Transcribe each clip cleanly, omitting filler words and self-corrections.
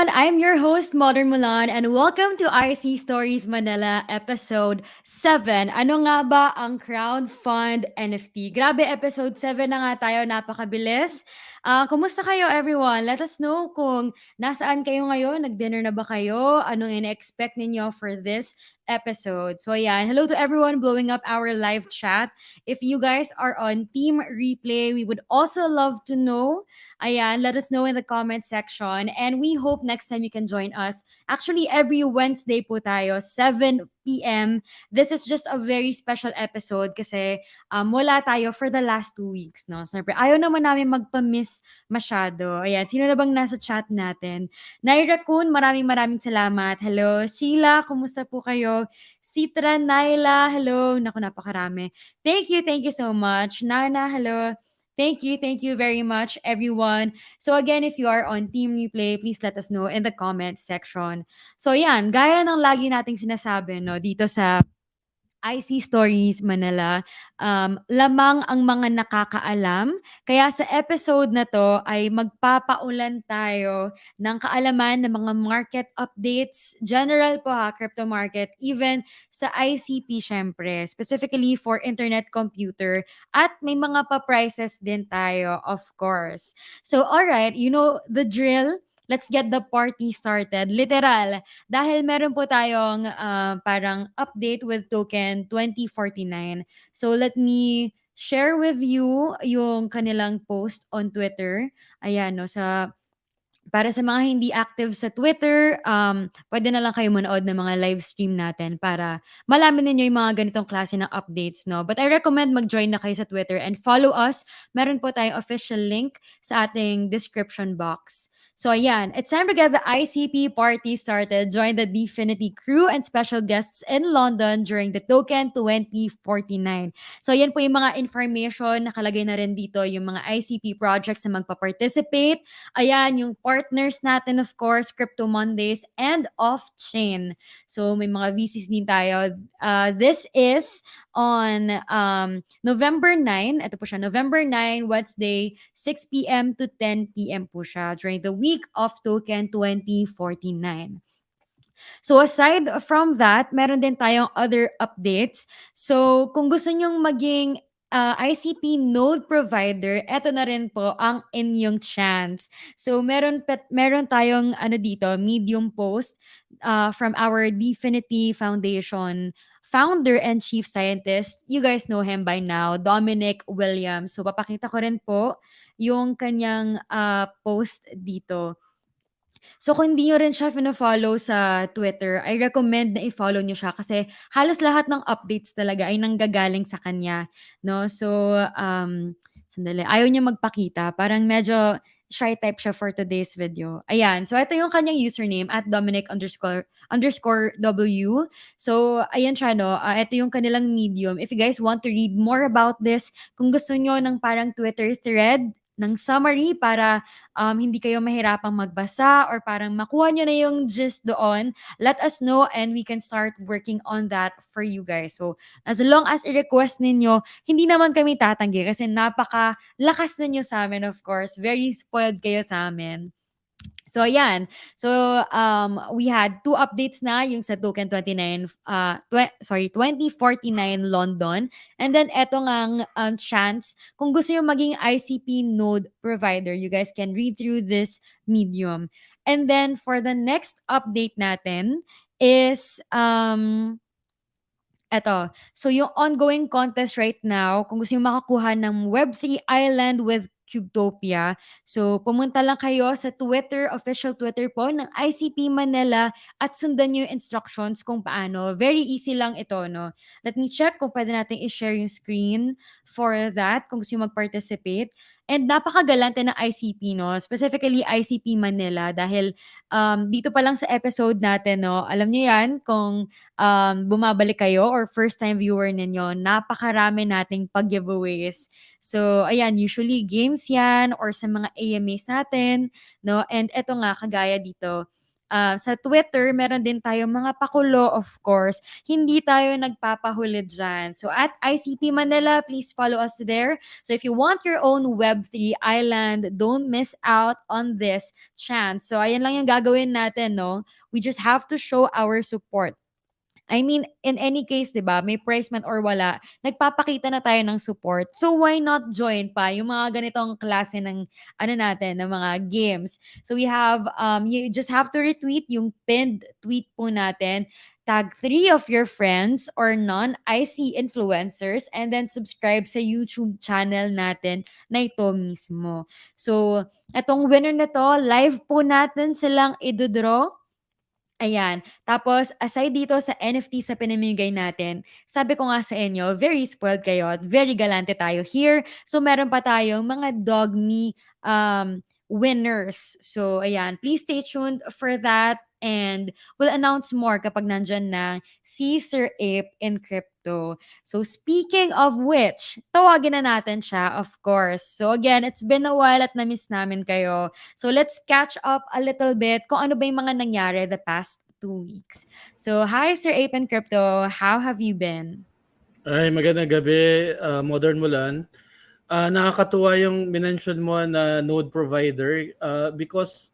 everyone. I'm your host, Modern Mulan, and welcome to RC Stories Manila Episode 7. Ano nga ba ang Crowdfund NFT? Grabe, Episode 7 na nga tayo. Napakabilis. Kumusta kayo, everyone? Let us know kung nasaan kayo ngayon. Nag-dinner na ba kayo? Anong ina-expect ninyo for this episode? So, ayan. Hello to everyone blowing up our live chat. If you guys are on Team Replay, we would also love to know. Ayan, let us know in the comment section. And we hope next time you can join us. Actually, every Wednesday po tayo, 7 p.m. This is just a very special episode kasi wala tayo for the last 2 weeks, no? Siyempre, ayaw naman namin magpa-miss masyado. Ayan, sino na bang nasa chat natin? Naira Kun, maraming maraming salamat. Hello. Sheila, kumusta po kayo? Citra, Naila, hello. Naku, napakarami. Thank you so much. Nana, hello. Thank you very much, everyone. So again, if you are on Team Replay, please let us know in the comments section. So yan, gaya ng lagi nating sinasabi, no, dito sa IC Stories Manila, lamang ang mga nakakaalam. Kaya sa episode na to ay magpapaulan tayo ng kaalaman ng mga market updates, general po ha, crypto market, even sa ICP syempre, specifically for internet computer, at may mga pa-prices din tayo, of course. So alright, you know the drill. Let's get the party started. Literal, dahil meron po tayong parang update with token 2049. So let me share with you yung kanilang post on Twitter. Ayan, no, para sa mga hindi active sa Twitter, pwede na lang kayo manood ng mga live stream natin para malaman ninyo yung mga ganitong klase ng updates, no? But I recommend mag-join na kayo sa Twitter and follow us. Meron po tayong official link sa ating description box. So ayan, it's time to get the ICP party started. Join the Definity crew and special guests in London during the Token 2049. So ayan po yung mga information, nakalagay na rin dito yung mga ICP projects na magpa-participate. Ayan, yung partners natin, of course, Crypto Mondays and Off-Chain. So may mga VCs din tayo. This is on November 9. Ito po siya, November 9, Wednesday, 6 p.m. to 10 p.m. po siya during the week of Token 2049. So aside from that, meron din tayong other updates. So kung gusto nyong maging ICP node provider, eto na rin po ang inyong chance. So meron tayong ano dito, Medium post from our Definity Foundation founder and chief scientist. You guys know him by now, Dominic Williams. So papakita ko rin po yung kanyang post dito. So kung hindi niyo rin siya fino-follow sa Twitter, I recommend na i-follow niyo siya kasi halos lahat ng updates talaga ay nanggagaling sa kanya, 'no. So, sandali, ayaw niya magpakita, parang medyo shy type siya for today's video. Ayan, so ito yung kanyang username @Dominic__W. So ayan siya 'no, ito yung kanilang Medium. If you guys want to read more about this, kung gusto niyo ng parang Twitter thread ng summary para hindi kayo mahirapang magbasa or parang makuha nyo na yung gist doon, let us know and we can start working on that for you guys. So, as long as i-request ninyo, hindi naman kami tatanggi kasi napaka-lakas ninyo sa amin, of course. Very spoiled kayo sa amin. So, ayan. So, we had 2 updates na, yung sa Token 2049 London. And then, eto ngang chance, kung gusto nyo maging ICP node provider, you guys can read through this Medium. And then, for the next update natin is, eto. So, yung ongoing contest right now, kung gusto nyo makakuha ng Web3 Island with Cubetopia. So, pumunta lang kayo sa Twitter, official Twitter po ng ICP Manila at sundan nyo yung instructions kung paano. Very easy lang ito, no? Let me check kung pwede natin i-share yung screen for that, kung gusto nyo mag-participate. And napakagalante ng ICP, no? Specifically, ICP Manila dahil dito pa lang sa episode natin, no? Alam nyo yan, kung bumabalik kayo or first time viewer ninyo, napakarami nating pag-giveaways. So, ayan, usually games yan or sa mga AMAs natin, no? And eto nga, kagaya dito, Sa Twitter, meron din tayong mga pakulo, of course. Hindi tayo nagpapahuli dyan. So at ICP Manila, please follow us there. So if you want your own Web3 island, don't miss out on this chance. So ayan lang yung gagawin natin, no? We just have to show our support. I mean, in any case, 'di ba, may prize man or wala, nagpapakita na tayo ng support. So why not join pa yung mga ganitong klase ng ano natin, ng mga games. So we have you just have to retweet yung pinned tweet po natin. Tag three of your friends or non-IC influencers and then subscribe sa YouTube channel natin na ito mismo. So, etong winner na to, live po natin silang idodraw. Ayan. Tapos, aside dito sa NFT sa pinamimigay natin, sabi ko nga sa inyo, very spoiled kayo at very galante tayo here. So, meron pa tayong mga dog me winners. So, ayan. Please stay tuned for that. And we'll announce more kapag nandyan na si Sir Ape in crypto. So, speaking of which, tawagin na natin siya, of course. So, again, it's been a while at na-miss namin kayo. So let's catch up a little bit kung ano ba yung mga nangyari the past 2 weeks. So, hi Sir Ape and Crypto, how have you been? Ay, magandang gabi, Modern Mulan. Nakakatuwa yung minention mo na node provider because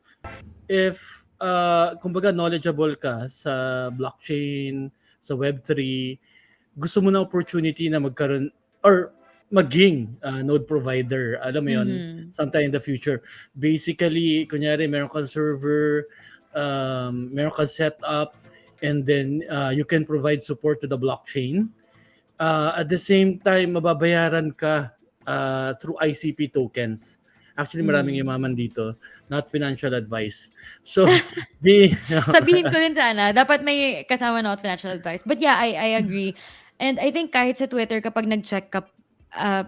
if kumbaga knowledgeable ka sa blockchain, sa Web3, gusto mo na opportunity na magkaroon or maging node provider. Alam mo yon, Mhm. sometime in the future. Basically, kunyari meron kang server, meron kang setup, and then you can provide support to the blockchain. At the same time, mababayaran ka through ICP tokens. Actually, maraming Mhm. yumaman dito. Not financial advice. So, the Sabihin ko din sana, dapat may kasama not financial advice. But yeah, I agree. And I think kahit sa Twitter, kapag nag-check ka,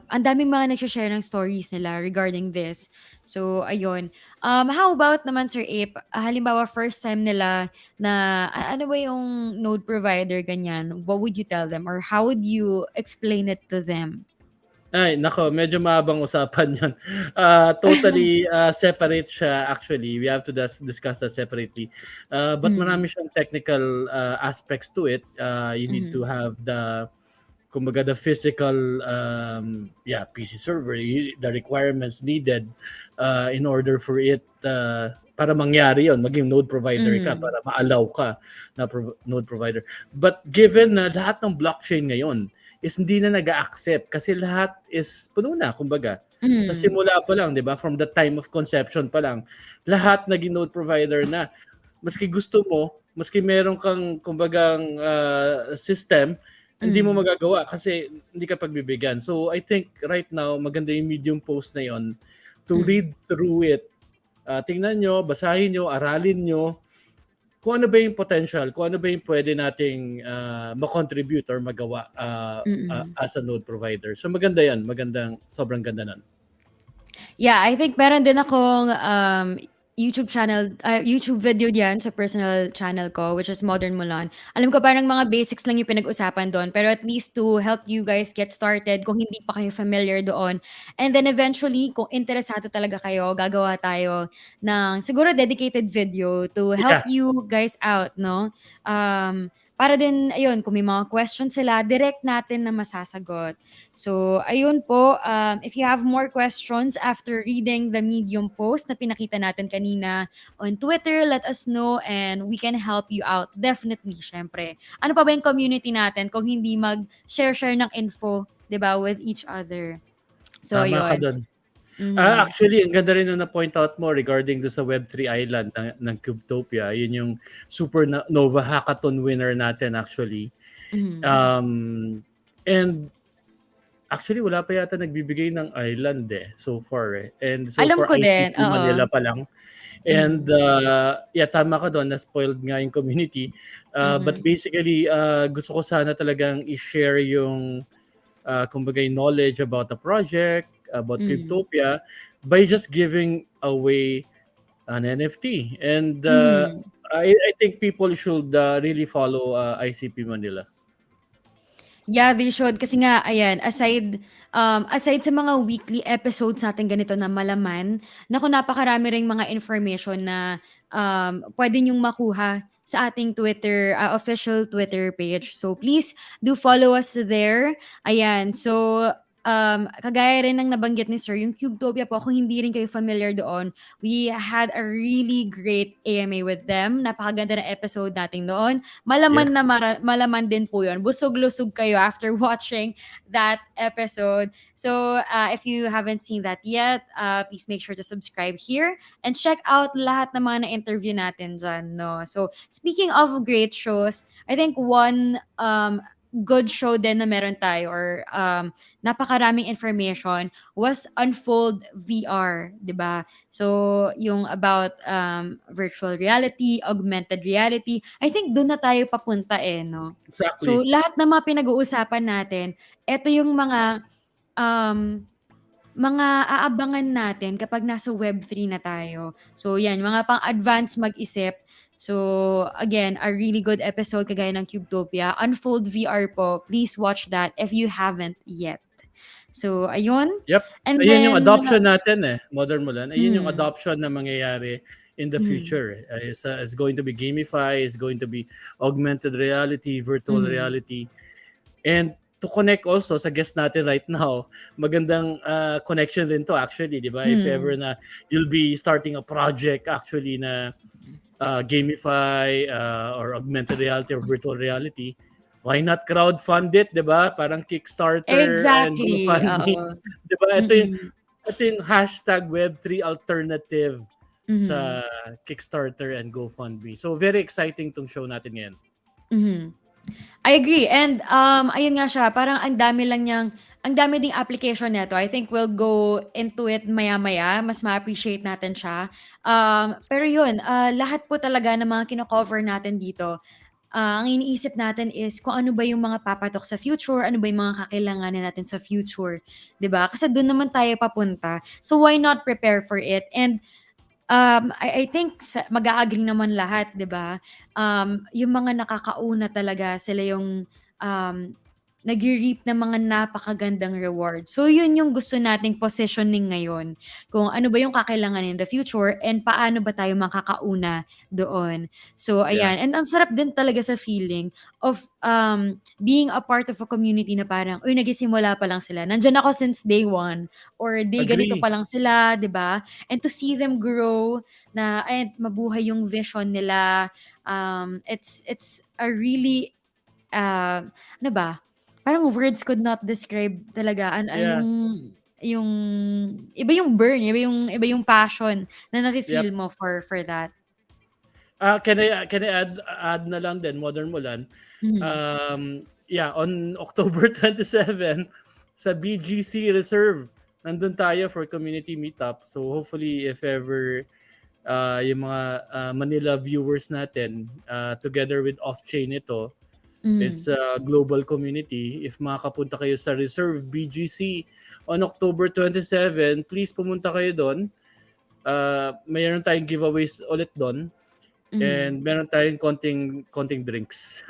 ang daming mga nag-share ng stories nila regarding this. So, ayun. How about naman, Sir Ape, halimbawa, first time nila na, ano ba yung node provider, ganyan, what would you tell them? Or how would you explain it to them? Ay, nako, medyo mahabang usapan 'yon. Totally separate siya actually. We have to discuss that separately. But Mm. marami siyang technical aspects to it. You need to Mhm. have the kumbaga the physical PC server, the requirements needed in order for it para mangyari yon, maging node provider ka, Mhm. para ma-allow ka na node provider. But given na lahat ng blockchain ngayon is hindi na nag-accept kasi lahat is puno na, kumbaga. Sa Mhm. simula pa lang, 'di ba? From the time of conception pa lang, lahat naging node provider na. Maski gusto mo, maski meron kang kumbagang system, hindi mo Mhm. magagawa kasi hindi ka pagbibigyan. So I think right now maganda yung medium post na yon to Mhm. read through it. Tingnan nyo, basahin nyo, aralin nyo kung ano ba yung potential, kung ano ba yung pwede nating ma-contribute or magawa Mm. as a node provider. So maganda yan, sobrang ganda nun. Yeah, I think meron din akong YouTube channel, YouTube video diyan sa personal channel ko, which is Modern Mulan. Alam ko parang mga basics lang yung pinag-usapan doon, pero at least to help you guys get started kung hindi pa kayo familiar doon. And then eventually, kung interesado talaga kayo, gagawa tayo ng siguro dedicated video to help Yeah, you guys out, no? Para din, ayun, kung may mga questions sila, direct natin na masasagot. So, ayun po, if you have more questions after reading the Medium post na pinakita natin kanina on Twitter, let us know and we can help you out. Definitely, syempre. Ano pa ba yung community natin kung hindi mag-share-share ng info, 'di ba, with each other. So, tama ka ayun. doon. Mhm. Actually, ang ganda rin na na-point out mo regarding do sa Web3 Island ng Cubetopia. Yun yung Supernova Hackathon winner natin actually. Mhm. Um, and actually, wala pa yata nagbibigay ng island so far eh. And so Alam for ko din, ICP oo. Manila pa lang. And Mhm. yeah, tama ka doon, na-spoiled nga yung community. But Mhm. basically, gusto ko sana talagang i-share yung kumbaga yung knowledge about the project, about Mhm. Cryptopia, by just giving away an NFT. And Mhm. I think people should really follow ICP Manila. Yeah, they should. Kasi nga, ayan, aside sa mga weekly episodes natin ganito na malaman, naku, napakarami ring mga information na pwede niyong makuha sa ating Twitter, official Twitter page. So please do follow us there. Ayan. So kagaya rin ng nabanggit ni Sir, yung Cubetopia po, kung hindi rin kayo familiar doon, we had a really great AMA with them. Napakaganda na episode natin doon. Malaman na Yes. malaman din po yun. Busog-lusog kayo after watching that episode. So if you haven't seen that yet, please make sure to subscribe here and check out lahat ng mga na-interview natin dyan. No? So speaking of great shows, I think one good show din na meron tayo or napakaraming information was Unfold VR, 'di ba? So yung about virtual reality, augmented reality, I think doon na tayo papunta no. So Exactly. lahat ng mga pinag-uusapan natin, ito yung mga aabangan natin kapag nasa Web3 na tayo. So yan, mga pang-advance mag-isip. So again, a really good episode kagaya ng Cubetopia. Unfold VR po. Please watch that if you haven't yet. So ayun. Yep. And Ayun yung then, adoption natin Modern Mulan. Ayun yung mm, adoption na mangyayari in the mm, future. Is going to be gamified, is going to be augmented reality, virtual mm, reality. And to connect also sa guest natin right now, magandang connection din to actually, di ba? If ever mm. na you'll be starting a project actually na gamify or augmented reality or virtual reality, why not crowdfund it, 'di ba? Parang Kickstarter and Exactly. GoFundMe, Oo. 'di ba? Mm-mm. Ito yung hashtag Web3 alternative Mhm. sa Kickstarter and GoFundMe. So very exciting tong show natin ngayon. Mhm. I agree. And ayun nga siya, parang ang dami ding application nito. I think we'll go into it maya-maya, mas ma-appreciate natin siya. Pero yun, lahat po talaga ng mga kino-cover natin dito, ang iniisip natin is kung ano ba yung mga papatok sa future, ano ba yung mga kakailanganin natin sa future, 'di ba? Kasi doon naman tayo papunta. So why not prepare for it? And I think mag-a-agree naman lahat, 'di ba? Yung mga nakakauna talaga sila yung um, nagre-reap ng mga napakagandang reward. So yun yung gusto nating positioning ngayon. Kung ano ba yung kakailangan in the future and paano ba tayo makakauna doon. So Yeah. ayan, and ang sarap din talaga sa feeling of being a part of a community na parang, uy, nagisimula pa lang sila. Nandyan ako since day one or day ganito Agree. pa lang sila, 'di ba? And to see them grow na and mabuhay yung vision nila, it's a really ano ba, parang words could not describe talaga Yeah. yung iba yung burn, iba yung passion na nafe-feel Yep. mo for that. Can I add na lang din Modern Mulan. Mhm. Yeah, on October 27 sa BGC Reserve, nandun tayo for community meetup. So hopefully if ever yung mga Manila viewers natin together with off-chain ito, Mhm. it's a global community. If makakapunta kayo sa Reserve BGC on October 27, please pumunta kayo doon. Mayroon tayong giveaways ulit doon. Mhm. And meron tayong konting drinks.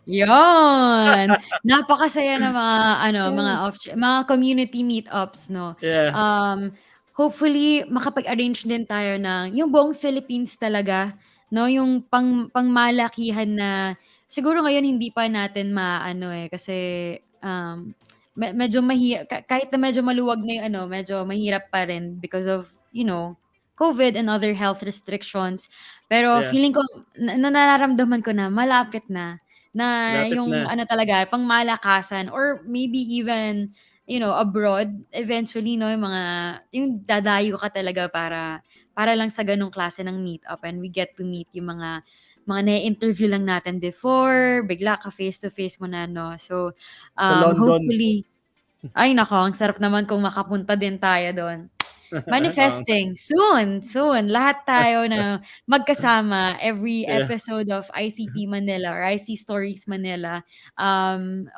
Yun! Napakasaya ng mga community meetups 'no. Yeah. Um, Hopefully makapag-arrange din tayo ng yung buong Philippines talaga 'no, yung pangmalakihan na siguro ngayon hindi pa natin maano, kasi, um, medyo kahit na medyo maluwag na yung medyo mahirap pa rin because of, COVID and other health restrictions. Pero Yeah. feeling ko nararamdaman ko na malapit na Lapit yung na. ano talaga pangmalakasan or maybe even, abroad eventually 'no, yung dadayo ka talaga para lang sa ganong klase ng meet-up and we get to meet yung mga na-interview lang natin before, bigla ka face to face mo na 'no. So, Sa London. hopefully ay naku, ang sarap naman kung makapunta din tayo dun. Oo. Manifesting, soon, soon. Lahat tayo na magkasama every Yeah. episode of ICP Manila or IC Stories Manila.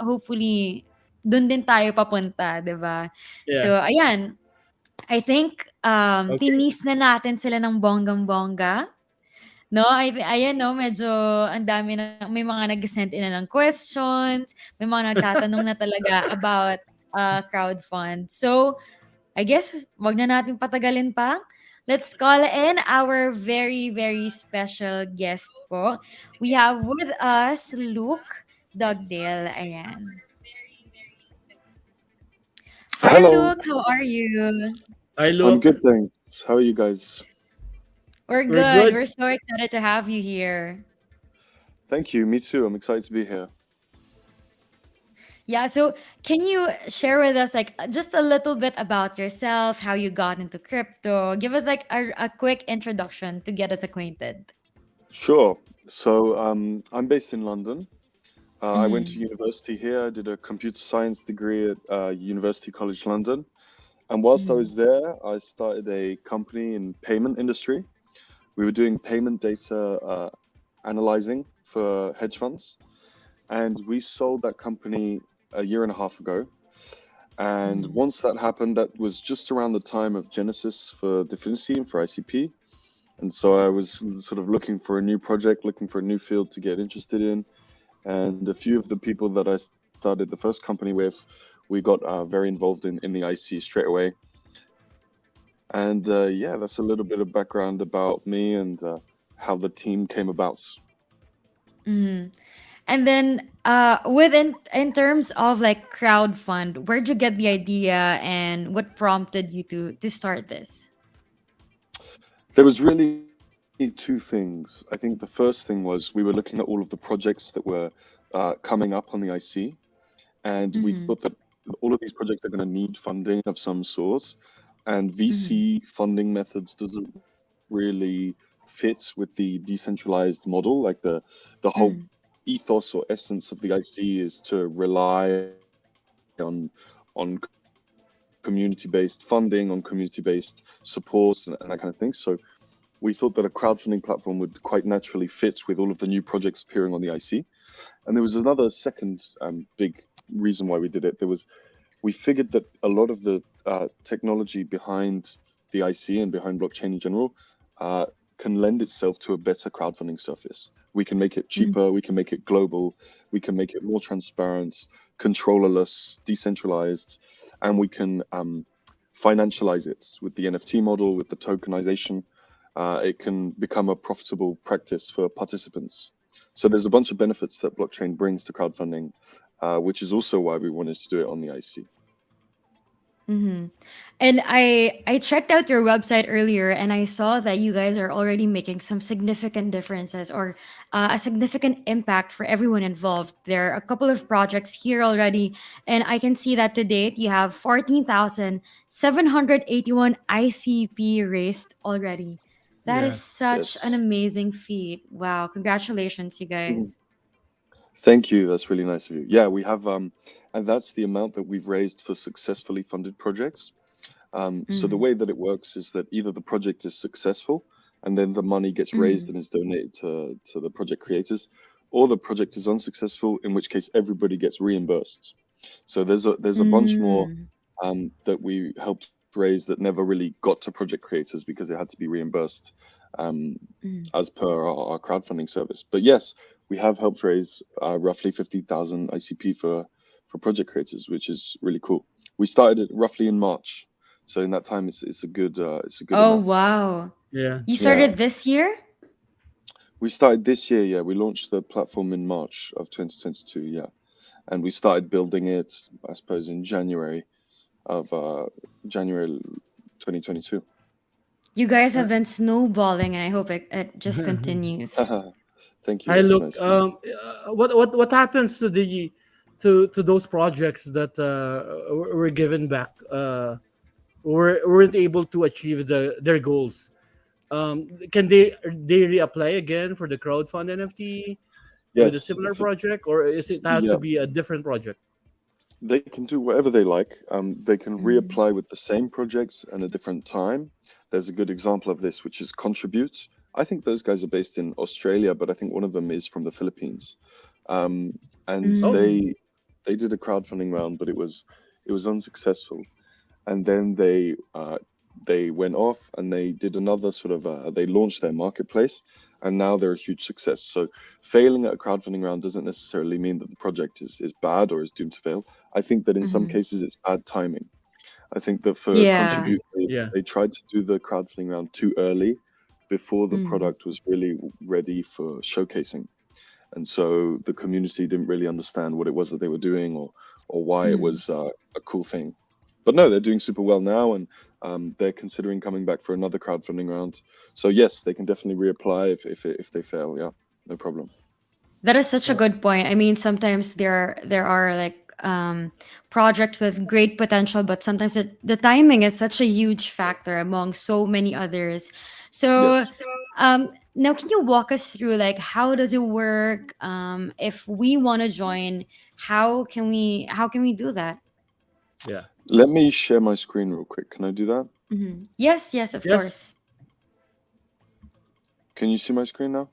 Hopefully, dun din tayo papunta, 'di ba? Yeah. So, ayan. I think, Okay. tinis na natin sila ng bonggang-bongga. No, ayan 'no, medyo ang dami na may mga nag-send in na ng questions, may mga nagtatanong na talaga about, crowdfund. So, I guess 'wag na nating patagalin pa. let's call in our very, very special guest po. We have with us Luke Dugdale. Ayan. Hi, Hello, Luke. How are you? Hi, I'm Luke. good, thanks. How are you guys? We're We're good. good. We're so excited to have you here. Thank you. Me too. I'm excited to be here. Yeah, so can you share with us like just a little bit about yourself, how you got into crypto? Give us like a quick introduction to get us acquainted. Sure. So, I'm based in London. I went to Mm-hmm. university here. I did a computer science degree at University College London. And whilst I Mm-hmm. was there, I started a company in payment industry. We were doing payment data analyzing for hedge funds, and we sold that company a year and a half ago. And Mm-hmm. once that happened, that was just around the time of Genesis for Definity and for ICP. And so I was sort of looking for a new project, looking for a new field to get interested in. And a few of the people that I started the first company with, we got very involved in the IC straight away. And yeah, that's a little bit of background about me and how the team came about. Mm-hmm. And then within in terms of like crowdfund, where'd you get the idea and what prompted you to start this? There was really two things. I think the first thing was we were looking at all of the projects that were coming up on the IC, and we thought Mm-hmm. that all of these projects are going to need funding of some sort, and Mm-hmm. VC funding methods doesn't really fit with the decentralized model. Like the whole ethos or essence of the IC is to rely on community-based funding, on community-based support and that kind of thing. So we thought that a crowdfunding platform would quite naturally fit with all of the new projects appearing on the IC. And there was another second big reason why we did it. We figured that a lot of the technology behind the IC and behind blockchain in general uh, can lend itself to a better crowdfunding surface. We can make it cheaper, we can make it global, we can make it more transparent, controllerless, decentralized, and we can financialize it with the NFT model, with the tokenization. It can become a profitable practice for participants. So there's a bunch of benefits that blockchain brings to crowdfunding, which is also why we wanted to do it on the IC. Mm-hmm. And I checked out your website earlier, and I saw that you guys are already making some significant differences or a significant impact for everyone involved. There are a couple of projects here already, and I can see that to date you have 14,781 ICP raised already. That is Yeah. such an Yes. amazing feat. Wow, congratulations, you Mhm. guys. Thank you. That's really nice of you. Yeah, we have, and that's the amount that we've raised for successfully funded projects. So the Mm-hmm. way that it works is that either the project is successful and then the money gets raised Mm-hmm. and is donated to the project creators, or the project is unsuccessful, in which case everybody gets reimbursed. So there's a bunch more that we helped raise that never really got to project creators because it had to be reimbursed um, Mm-hmm. as per our crowdfunding service. But yes, we have helped raise roughly 50,000 ICP for project creators, which is really cool. We started it roughly in March, so in that time it's a good Oh, amount. wow. Yeah. You Yeah, started this year? we started this year. Yeah, we launched the platform in March of 2022. Yeah, and we started building it, I suppose, in January 2022. You guys Uh, have been snowballing, and I hope it just continues. Thank you. Hi, That's look. nice of you. What happens to the to those projects that were given back, weren't able to achieve their goals? Can they reapply again for the crowdfund NFT with a Yes, similar project, or is it have to yeah. be a different project? They can do whatever they like. They can Mm, reapply with the same projects and a different time. There's a good example of this, which is Contribute. I think those guys are based in Australia, but I think one of them is from the Philippines. And Oh, mm, they did a crowdfunding round, but it was unsuccessful. And then they went off and they did another sort of they launched their marketplace, and now they're a huge success. So failing at a crowdfunding round doesn't necessarily mean that the project is bad or is doomed to fail. I think that in some mhm, cases it's bad timing. I think that for Yeah. Contribute, Yeah. they tried to do the crowdfunding round too early before the Mm. product was really ready for showcasing. And so the community didn't really understand what it was that they were doing or why it Mm. was a cool thing. But no, they're doing super well now, and they're considering coming back for another crowdfunding round. So yes, they can definitely reapply if they fail. Yeah, no problem. That is such a Yeah. good point. I mean, sometimes there are like projects with great potential, but sometimes the timing is such a huge factor among so many others. So, Yes. now can you walk us through like how does it work? If we want to join, how can we do that? Yeah. Let me share my screen real quick. Can I do that? Yes, yes, of Yes. course. Can you see my screen now?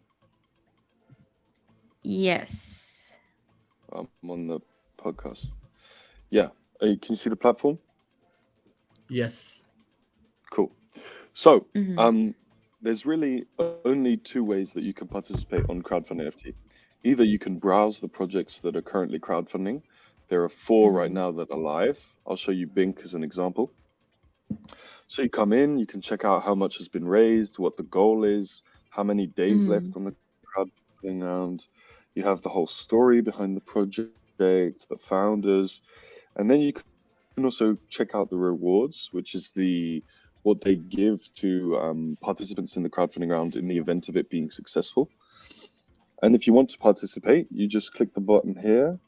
Yes. I'm on the podcast. Yeah. Can you see the platform? Yes. Cool. So, Mm-hmm. there's really only two ways that you can participate on CrowdFund NFT. Either you can browse the projects that are currently crowdfunding. There are 4 right Mm-hmm. now that are live. I'll show you Bink as an example. So you come in, you can check out how much has been raised, what the goal is, how many days left on the crowdfunding round. You have the whole story behind the project, the founders, and then you can also check out the rewards, which is what they give to participants in the crowdfunding round in the event of it being successful. And if you want to participate, you just click the button here.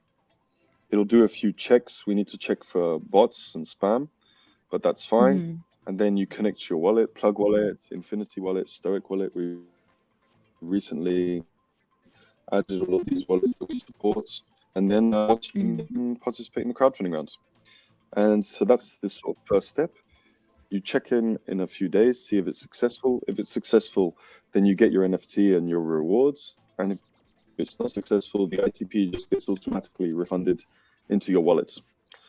It'll do a few checks. We need to check for bots and spam, but that's fine. Mm-hmm. And then you connect your wallet, Plug Wallet, Infinity Wallet, Stoic Wallet. We recently added all of these wallets that we support. And then you can participate in the crowdfunding round. And so that's the sort of first step. You check in a few days, see if it's successful. If it's successful, then you get your NFT and your rewards. And if it's not successful, the ICP just gets automatically refunded into your wallet.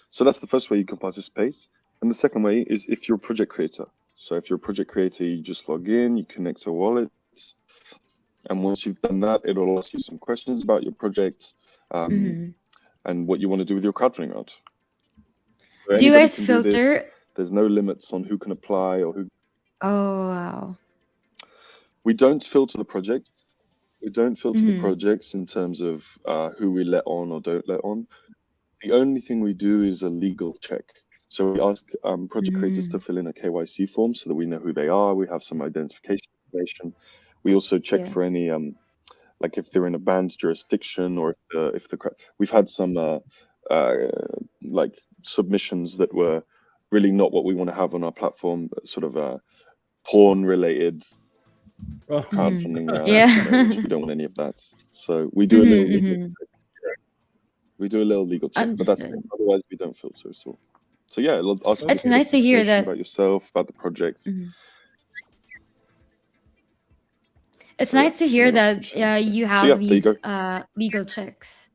So that's the first way you can participate. And the second way is if you're a project creator. So if you're a project creator, you just log in, you connect to wallets. And once you've done that, it'll ask you some questions about your project and what you want to do with your crowdfunding round. So Do you anybody guys can do this. filter? There's no limits on who can apply or who. Oh wow. We don't filter the projects. We don't filter the Mm-hmm. projects in terms of who we let on or don't let on. The only thing we do is a legal check. So we ask project creators to fill in a KYC form so that we know who they are. We have some identification information. We also check Yeah. for any like if they're in a banned jurisdiction or if we've had some like submissions that were really not what we want to have on our platform, sort of porn related Oh. crowdfunding round, Yeah. which we don't want any of that. So we do a little legal check, but that's it. Understood. Otherwise, we don't filter. So yeah, it'll ask you It's a bit of nice to hear information that. about yourself, about the project. It's Oh, yeah. nice to hear What else that can we share? you So have yeah, there you these go. legal checks,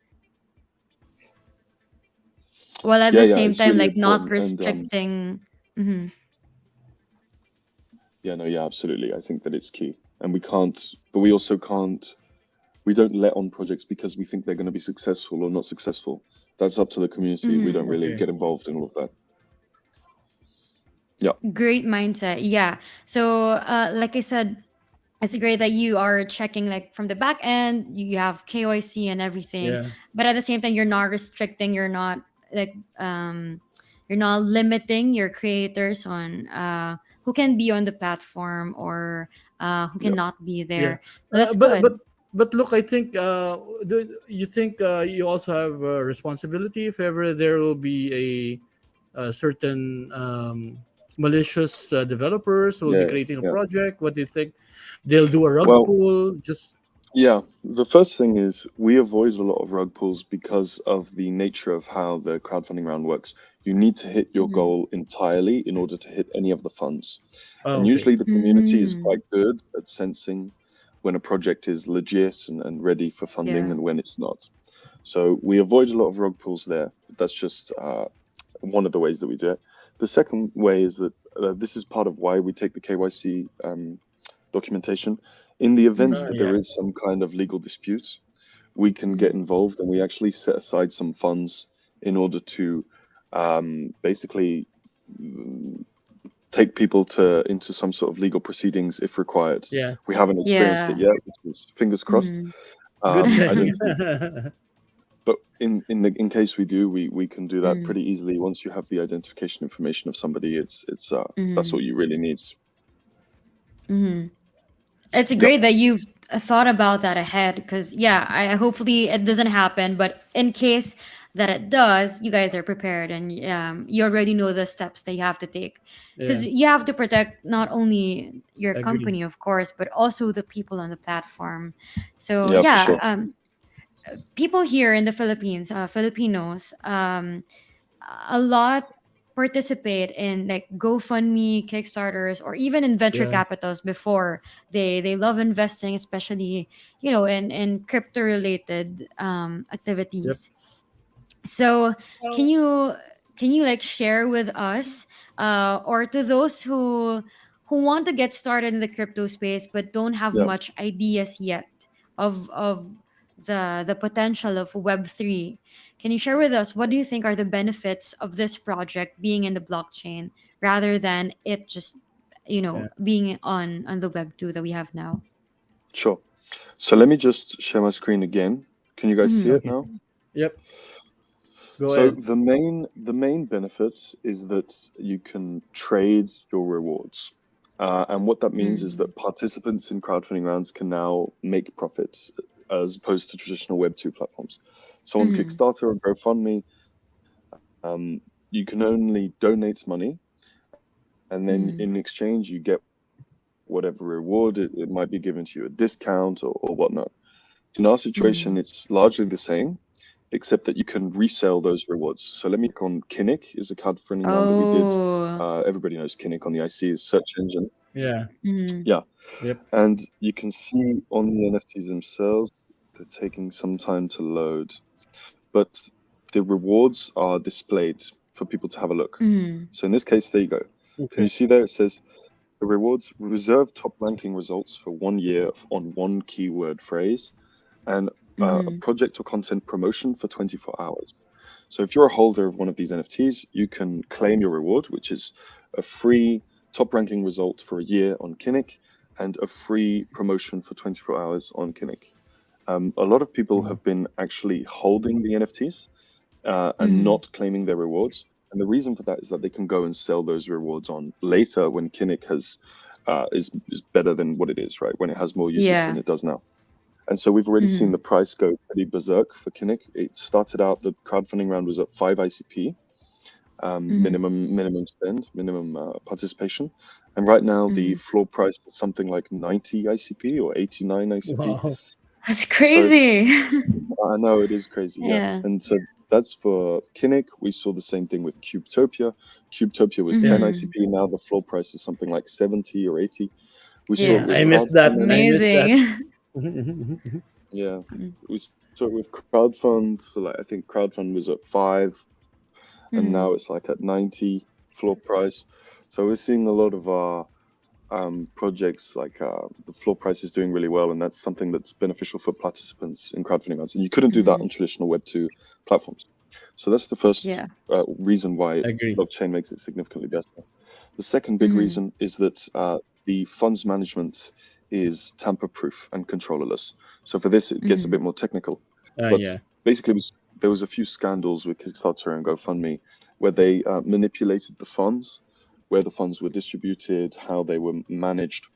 while at Yeah, the yeah, same it's time, really like not important. And restricting. Mm-hmm. yeah, no, yeah, absolutely. I think that it's key. And we also can't, we don't let on projects because we think they're going to be successful or not successful. That's up to the community. We don't really Okay. get involved in all of that. Yeah. Great mindset. Yeah. So, like I said, it's great that you are checking like from the back end. You have KYC and everything, Yeah. but at the same time, you're not restricting. You're not like you're not limiting your creators on who can be on the platform or who Yeah. cannot be Yeah. there. So that's But good. look, I think do you think you also have a responsibility if ever there will be a certain malicious developers who will be Yeah. creating a Yeah. project? What do you think? They'll do a rug Well, pull. Just yeah, the first thing is we avoid a lot of rug pulls because of the nature of how the crowdfunding round works. You need to hit your goal entirely in order to hit any of the funds. oh, And okay. usually the community is Mm, quite good at sensing when a project is legit and ready for funding yeah. and when it's not. So we avoid a lot of rug pulls there. But that's just one of the ways that we do it. The second way is that this is part of why we take the KYC documentation. In the event that there Yeah. is some kind of legal dispute, we can get involved and we actually set aside some funds in order to basically take people into some sort of legal proceedings if required. Yeah. We haven't experienced it Yeah. yet, which is fingers crossed. Mhm. Good I thing. don't think, but in case we do, we can do that Mm. pretty easily. Once you have the identification information of somebody, it's that's Mhm. all you really need. Mhm. It's Yep. great that you've thought about that ahead because, yeah, hopefully it doesn't happen. But in case that it does, you guys are prepared and you already know the steps that you have to take Yeah. because you have to protect not only your Agree. company, of course, but also the people on the platform. So, Yeah, for yeah, sure. people here in the Philippines, Filipinos, a lot participate in like GoFundMe, Kickstarters, or even in venture Yeah. capitals before. They love investing, especially in crypto related Yep. activities. So can you can you like share with us or to those who want to get started in the crypto space but don't have Yeah, much ideas yet of the potential of web3, can you share with us what do you think are the benefits of this project being in the blockchain rather than it just Yeah. being on the web 2 that we have now? sure. So let me just share my screen again. Can you guys see Mm-hmm. it Okay. now? Yep. Go So ahead. the main benefit is that you can trade your rewards. And what that means is Mm-hmm. that participants in crowdfunding rounds can now make profits as opposed to traditional Web2 platforms. So on Mm-hmm. Kickstarter or GoFundMe, you can only donate money, and then Mm-hmm. in exchange you get whatever reward. It might be given to you a discount or whatnot. In our situation, it's largely the same, except that you can resell those rewards. So let me click on Kinnick, is a crowdfunding round that we did. Oh. Everybody knows Kinnick on the IC search engine. Yeah. Mm-hmm. Yeah, Yep. and you can see on the NFTs themselves, they're taking some time to load, but the rewards are displayed for people to have a look. Mm-hmm. So in this case, there you go. Can you Okay. see there? It says the rewards reserve top ranking results for 1 year on one keyword phrase and a Mm-hmm. project or content promotion for 24 hours. So if you're a holder of one of these NFTs, you can claim your reward, which is a free top ranking result for a year on Kinnick and a free promotion for 24 hours on Kinnick. A lot of people Wow. have been actually holding the NFTs and Mm-hmm. not claiming their rewards. And the reason for that is that they can go and sell those rewards on later when Kinnick is better than what it is, right? When it has more users than Yeah. it does now. And so we've already seen Mm-hmm. the price go pretty berserk for Kinnick. It started out, the crowdfunding round was at 5 ICP, Mm-hmm. minimum spend, minimum participation. And right now the Mm-hmm. floor price is something like 90 ICP or 89 ICP. Wow. That's So crazy. I know it is crazy, yeah. Yeah. And so that's for Kinnick. We saw the same thing with Cubetopia. Cubetopia was 10 Yeah. Mm-hmm. ICP. Now the floor price is something like 70 or 80. We saw it Yeah. with I missed that. crowdfund. I missed that. Amazing. Yeah, we saw it with crowdfund. So like I think crowdfund was at 5, and Mm-hmm. now it's like at 90 floor price. So we're seeing a lot of our projects like the floor price is doing really well, and that's something that's beneficial for participants in crowdfunding rounds. And you couldn't do that Mm-hmm. on traditional Web2 platforms. So that's the first Yeah. reason why Agree. blockchain makes it significantly better. The second big Mm-hmm. reason is that the funds management is tamper-proof and controllerless. So for this, it gets a Mm-hmm. bit more technical. But Yeah. basically, there was a few scandals with Kickstarter and GoFundMe where they manipulated the funds, where the funds were distributed, how they were managed.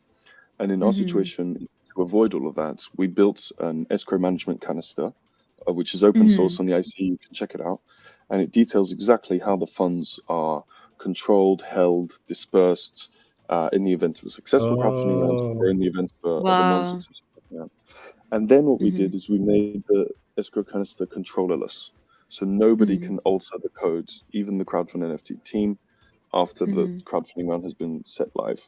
And in our Mm-hmm. situation, to avoid all of that, we built an escrow management canister, which is open Mm-hmm. source on the IC. You can check it out. And it details exactly how the funds are controlled, held, dispersed in the event of a successful crowdfunding round Oh. or in the event of a non Wow. successful round. And then what we Mm-hmm. did is we made the escrow canister controllerless. So nobody Mm-hmm. can alter the code, even the crowdfund NFT team, after the Mm-hmm. crowdfunding round has been set live.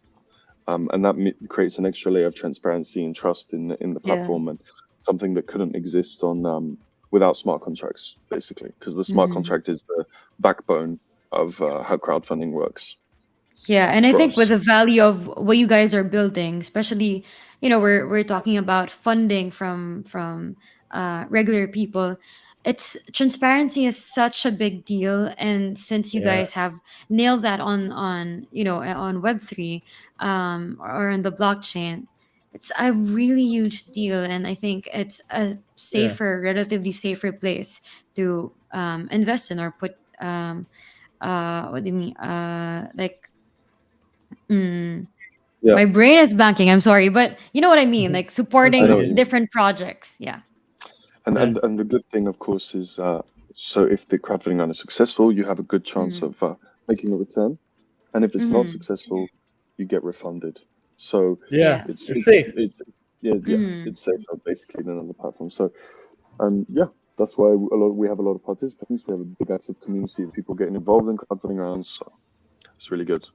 And that creates an extra layer of transparency and trust in the Yeah. platform, and something that couldn't exist on without smart contracts, basically, because the smart Mm-hmm. contract is the backbone of how crowdfunding works Yeah, and I for think with us. the value of what you guys are building, especially, we're talking about funding from regular people. it's transparency is such a big deal, and since you Yeah, guys have nailed that on on Web3, or on the blockchain, it's a really huge deal, and I think it's a yeah, safer, relatively safer place to invest in or put what do you mean, mm, Yeah, my brain is blanking, I'm sorry, but you know what I mean, like that's I know supporting what you okay. mean. different projects. Yeah. And Yeah, and the good thing, of course, is so if the crowdfunding round is successful, you have a good chance Mm-hmm. of making a return. And if it's not Mm-hmm. successful, you get refunded. So yeah, Yeah. it's it's it's safe. it's yeah, yeah, Mm-hmm. it's safer basically than other platforms. So yeah, that's why we have a lot of participants. We have a big active community of people getting involved in crowdfunding rounds. So it's really good.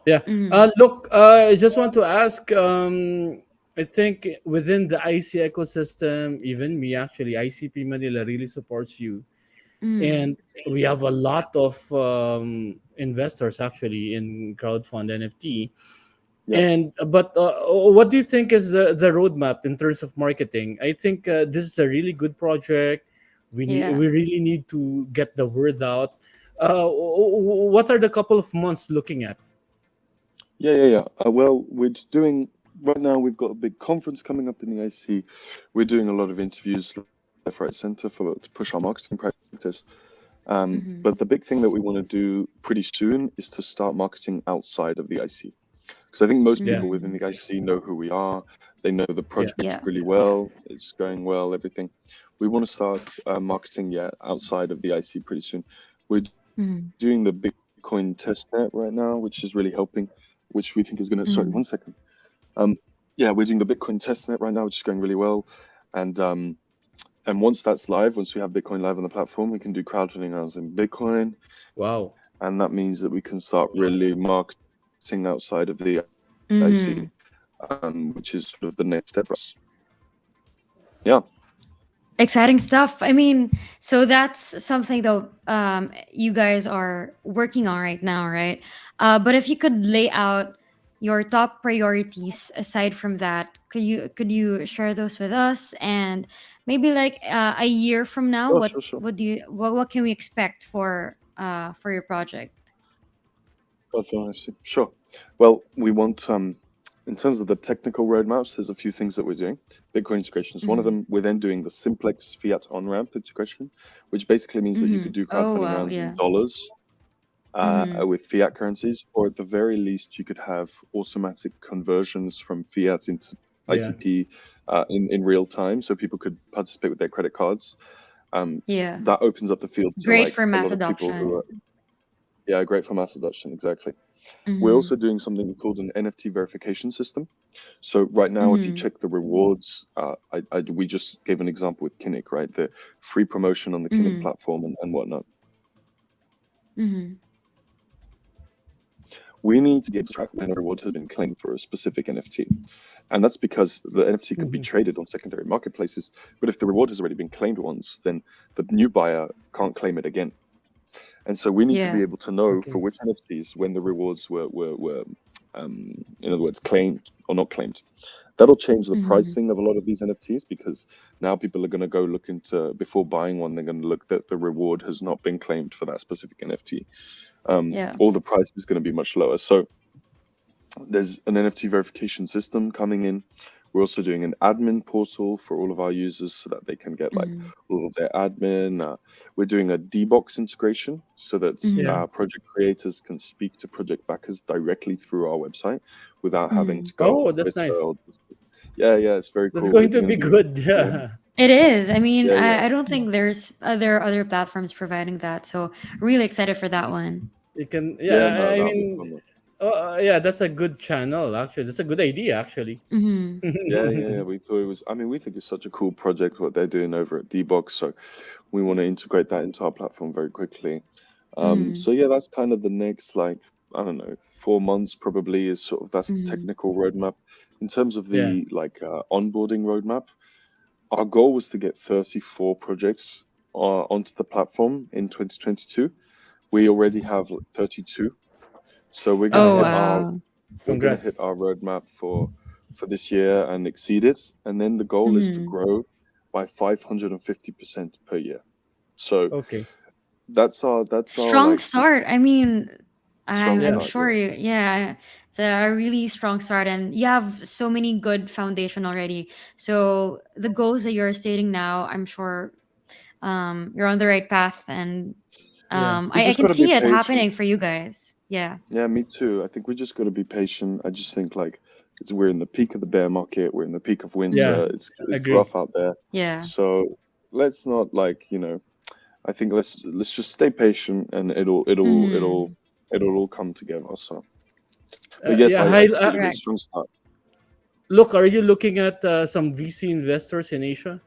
Yeah. Mm-hmm. Look, I just want to ask. I think within the IC ecosystem, even me actually, ICP Manila really supports you, Mm-hmm. and we have a lot of investors actually in crowdfund NFT. Yeah, And but what do you think is the roadmap in terms of marketing? I think this is a really good project. Yeah. We really need to get the word out. What are the couple of months looking at? yeah. Well, we're doing right now. We've got a big conference coming up in the IC. We're doing a lot of interviews left, right, center for to push our marketing practice. Mm-hmm. But the big thing that we want to do pretty soon is to start marketing outside of the IC. Because I think most Yeah, people within Mm-hmm. the IC know who we are. They know the yeah, project Yeah. really well. It's going well, everything. We want to start marketing, yeah, outside of the IC pretty soon. We're Mm-hmm. doing the Bitcoin testnet right now, which is really helping, which we think is going to, sorry, Mm-hmm. 1 second. Um, yeah, we're doing the Bitcoin testnet right now, which is going really well. And once that's live, once we have Bitcoin live on the platform, we can do crowdfunding rounds in Bitcoin, wow. and that means that we can start really marketing outside of the IC, Mm-hmm. which is sort of the next step for us. Yeah, Exciting stuff. I mean, so that's something though you guys are working on right now, right? But if you could lay out your top priorities aside from that, could you share those with us? And maybe like a year from now, sure, what sure, sure. what do you what can we expect for your project? CrowdFund NFT. Sure. Well, we want, in terms of the technical roadmaps, there's a few things that we're doing. Bitcoin integration is one of Mm-hmm. them. We're then doing the simplex fiat on-ramp integration, which basically means that you Mm-hmm. could do Oh crowdfunding wow, rounds in yeah. dollars Mm-hmm. with fiat currencies, or at the very least, you could have automatic conversions from fiat into Yeah, ICP in real time, so people could participate with their credit cards. Yeah. That opens up the field to Great like for a mass lot of people who adoption. are, yeah, great for mass adoption, exactly. We're Mm-hmm. also doing something called an NFT verification system. So right now, if you Mm-hmm. check the rewards, we just gave an example with Kinnick, right? The free promotion on the Kinnick Mm-hmm. platform and whatnot. Mm-hmm. We need to be able to track when a reward has been claimed for a specific NFT. And that's because the NFT could be mhm, traded on secondary marketplaces. But if the reward has already been claimed once, then the new buyer can't claim it again. And so we need to be Yeah. able to know for okay. which NFTs when the rewards were in other words, claimed or not claimed. That'll change the Mm-hmm. pricing of a lot of these NFTs because now people are going to go look into before buying one. They're going to look that the reward has not been claimed for that specific NFT. Yeah. Or the price is going to be much lower. So there's an NFT verification system coming in. We're also doing an admin portal for all of our users so that they can get like Mhm. all of their admin. We're doing a D-Box integration so that Mhm. Yeah. project creators can speak to project backers directly through our website without having Mhm. to go Oh, on that's Twitter. nice. Yeah, it's very That's cool. going It's to going to be be, good. yeah, Yeah. It is. I mean, yeah. I don't think there are other platforms providing that. So really excited for that one. You can. Yeah, Yeah. no, I that'll be mean, fun. yeah. That's a good channel. Actually, that's a good idea. Actually. Mhm. Yeah. We thought it was. I mean, we think it's such a cool project what they're doing over at D-Box. So we want to integrate that into our platform very quickly. Mhm. So yeah, that's kind of the next like I don't know 4 months probably is sort of that's the Mhm. technical roadmap. In terms of Yeah. the like onboarding roadmap, our goal was to get 34 projects onto the platform in 2022. We already have like, 32, so Oh wow. we're gonna hit Congrats. our roadmap for this year and exceed it. And then the goal is to Mhm. grow by 550% per year. So Okay. that's our Strong like start. I mean, strong I'm Yeah. start. sure Yeah. it's a really strong start, and you have so many good foundation already. So the goals that you're stating now, I'm sure you're on the right path, and Yeah. We I just can got to be see it patient. happening for you guys. Yeah. Yeah, me too. I think we just got to be patient. I just think like we're in the peak of the bear market. We're in the peak of Yeah. winter. Mm, It's Agree. rough out there. yeah. So let's not like I think let's just stay patient and Mm, it'll all come together. So, but yes, Yeah. I Hi. completely agree. correct. Strong start. Look, are you looking at some VC investors in Asia?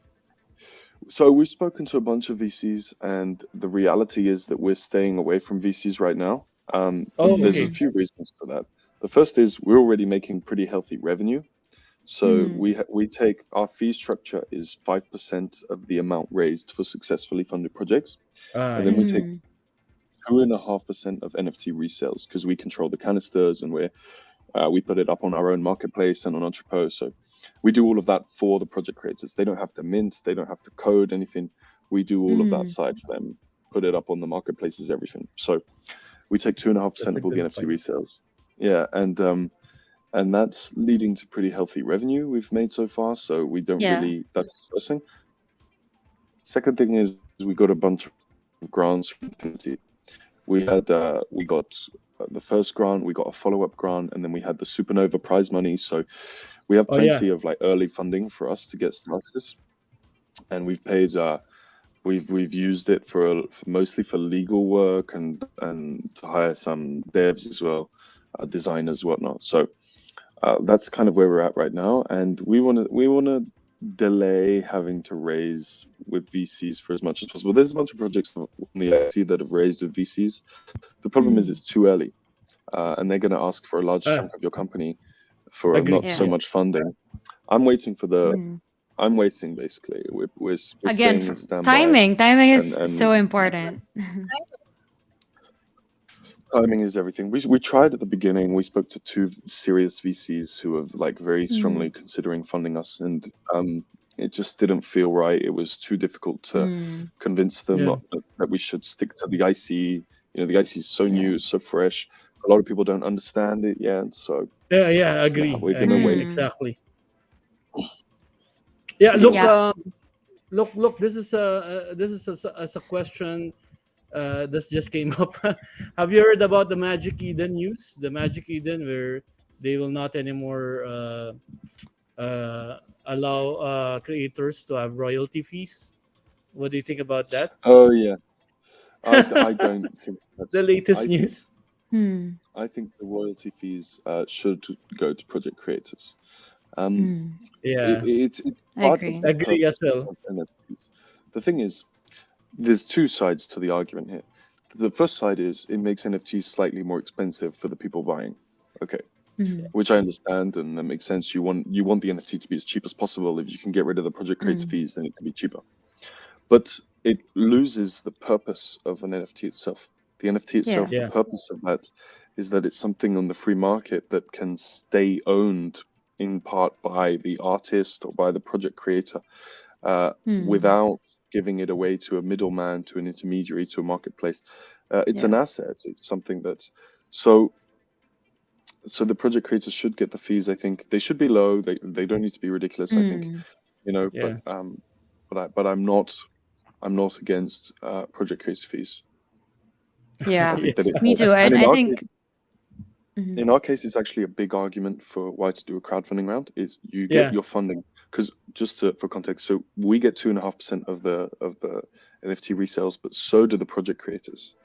So we've spoken to a bunch of VCs, and the reality is that we're staying away from VCs right now. Oh, There's a okay. Mm, few reasons for that. The first is we're already making pretty healthy revenue. So mm, we take our fee structure is 5% of the amount raised for successfully funded projects, and then Yeah. we take mm, 2.5% of NFT resales because we control the canisters and we put it up on our own marketplace and on Entrepot. So we do all of that for the project creators. They don't have to mint, they don't have to code anything. We do all of that mm. side for them, put it up on the marketplaces, everything. So we take That's 2.5% a of all the good NFT point. resales. Yeah, and that's leading to pretty healthy revenue we've made so far. So we don't Yeah. really. That's the first thing. Second thing is we got a bunch of grants from the community. We got the first grant, we got a follow-up grant, and then we had the Supernova prize money. So we have Oh, yeah. plenty of like early funding for us to get started, and we've paid. We've used it for mostly for legal work and to hire some devs as well, designers, whatnot. So that's kind of where we're at right now, and we want to delay having to raise with VCs for as much as possible. There's a bunch of projects on the IC that have raised with VCs. The problem is Mm, it's too early, and they're going to ask for a large Ah, chunk of your company for agree. not so yeah. Yeah. much funding. I'm waiting for the. Mm. I'm waiting basically. We're Again, staying in standby, timing and is so important. timing is everything. We tried at the beginning. We spoke to two serious VCs who have like very strongly Mm, considering funding us, and it just didn't feel right. It was too difficult to mm, convince them Yeah. not that we should stick to the IC. The IC is so yeah. new, so fresh. A lot of people don't understand it yet, so Yeah. Yeah. nah, Agree. we're gonna Agree. wait. Mm, Exactly. Yeah. But Look. yeah. yes, Look. This is a question that just came up. Have you heard about the Magic Eden news? The Magic Eden, where they will not anymore allow creators to have royalty fees. What do you think about that? oh yeah, I The don't think that's. latest news. Mm, I think the royalty fees should go to project creators. Um, mm. Yeah, it's I part of agree. the agree as purpose well. of NFTs. The thing is, there's two sides to the argument here. The first side is it makes NFTs slightly more expensive for the people buying. Okay, Mm, which I understand and that makes sense. You want the NFT to be as cheap as possible. If you can get rid of the project creator mm. fees, then it can be cheaper. But it loses the purpose of an NFT itself. The NFT Yeah. itself, the Yeah, purpose of that is that it's something on the free market that can stay owned in part by the artist or by the project creator Mm, without giving it away to a middleman, to an intermediary, to a marketplace. It's an yeah. asset. It's something that's so. So the project creators should get the fees. I think they should be low. They don't need to be ridiculous. I think Mm, but yeah, I'm not against project creator fees. I yeah. think yeah, that it Me helps. too. And And I think. Mhm. in our case, it's actually a big argument for why to do a crowdfunding round. Is you get yeah. your funding because for context, so we get 2.5% of the NFT resales, but so do the project creators.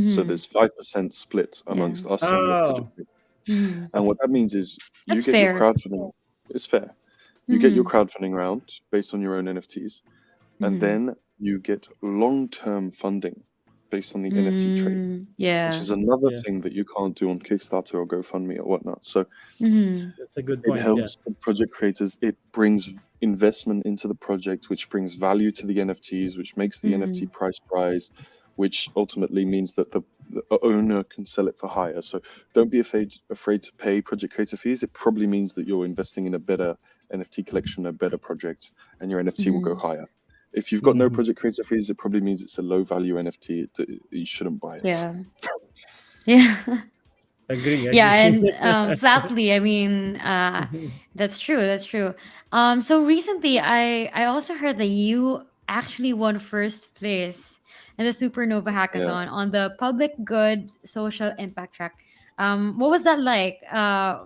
So Mhm. there's 5% split Yeah. amongst us and the project Oh, creators. Mhm. And what that means is you That's get your fair. crowdfunding. It's fair. You get your Mhm. crowdfunding round based on your own NFTs, and Mhm. then you get long-term funding based on the NFT trade, Mm, which yeah. is another yeah. thing that you can't do on Kickstarter or GoFundMe or whatnot. So Mhm. That's a good it point. Yeah, helps the project creators. It brings investment into the project, which brings value to the NFTs, which makes the NFT Mhm. price rise, which ultimately means that the owner can sell it for higher. So don't be afraid to pay project creator fees. It probably means that you're investing in a better NFT collection, a better project, and your NFT will go Mhm. higher. If you've got no Mhm. project creator fees, it probably means it's a low value NFT. You shouldn't buy it. Yeah. Yeah. Agree, Yeah, agree. and flatly, I mean, that's true. That's true. So recently, I also heard that you actually won first place in the Supernova Yeah, Hackathon on the Public Good Social Impact track. What was that like?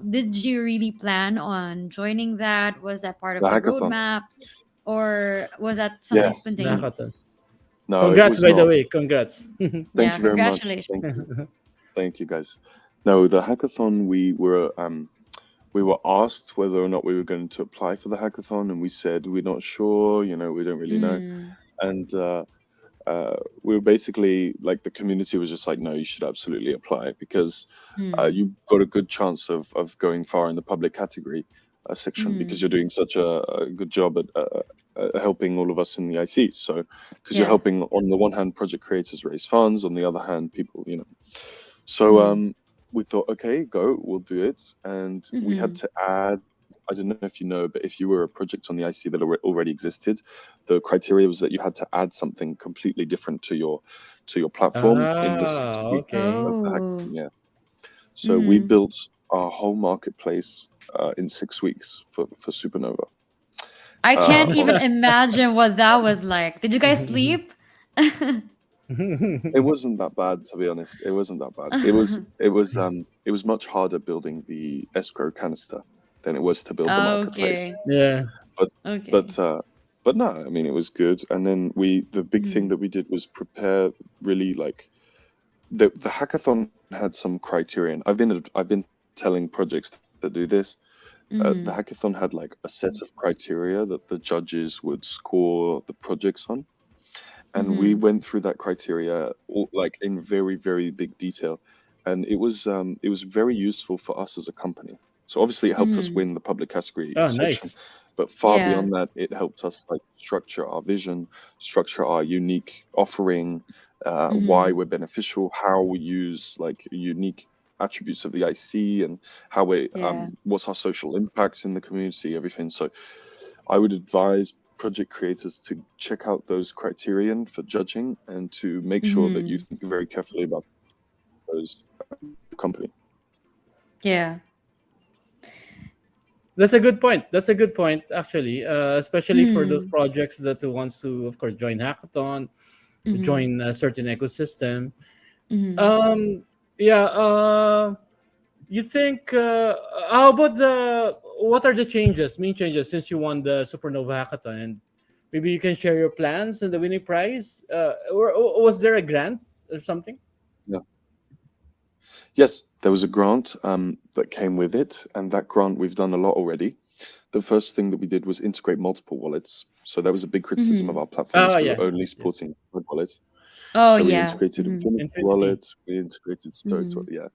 Did you really plan on joining that? Was that part of the the hackathon. roadmap, or was that something Yeah, spontaneous? no, it Congrats, was by the not. way. Congrats. Thank Yeah, you very much. congratulations. Thank you, guys. No, the hackathon, we were asked whether or not we were going to apply for the hackathon, and we said we're not sure. We don't really know. Mm, And we were basically like, the community was just like, no, you should absolutely apply, because mm, you've got a good chance of going far in the public category section, because mm. you're doing such a good job at helping all of us in the IT. So, because you're Yeah. helping, on the one hand, project creators raise funds, on the other hand, people. So Mm, we thought, okay, go, we'll do it. And we had mm-hmm. to add, I don't know if you know, but if you were a project on the IC that already existed, the criteria was that you had to add something completely different to your platform in the six Ah, weeks okay. of the Oh. hackathon. Yeah. So we Mm. built our whole marketplace in 6 weeks for Supernova. I can't On even imagine what that was like. Did you guys sleep? It wasn't that bad, to be honest. It wasn't that bad. It was much harder building the escrow canister than it was to build the marketplace. Okay. Yeah. But Okay. but but no, I mean, it was good. And then the big thing Mm. that we did was prepare, really, like, the hackathon had some criterion. I've been telling projects that do this. The Mm. hackathon had like a set of criteria that the judges would score the projects on, and we Mm. went through that criteria like in very, very big detail, and it was very useful for us as a company. So obviously it helped us Mm. win the public category Oh, section, nice. but far Yeah. beyond that, it helped us like structure our vision, structure our unique offering, why Mm. we're beneficial, how we use like unique attributes of the IC, and how we Yeah. what's our social impact in the community, everything. So I would advise project creators to check out those criterion for judging, and to make sure that you Mm. think very carefully about those company. Yeah. That's a good point. That's a good point, actually. Especially for those Mm. projects that wants to, of course, join hackathon, Mm. join a certain ecosystem. Mm. Um, yeah. You think? How about the? What are the changes? Main changes since you won the Supernova Hackathon, and maybe you can share your plans and the winning prize. Or was there a grant or something? Yeah. Yes, there was a grant that came with it, and that grant we've done a lot already. The first thing that we did was integrate multiple wallets. So that was a big criticism of Mm. our platforms. Oh We were yeah, only yeah. supporting one wallet. Oh So we yeah. integrated Mm. Infinity Infinity. Wallet, we integrated Stoic. Mm. Yeah.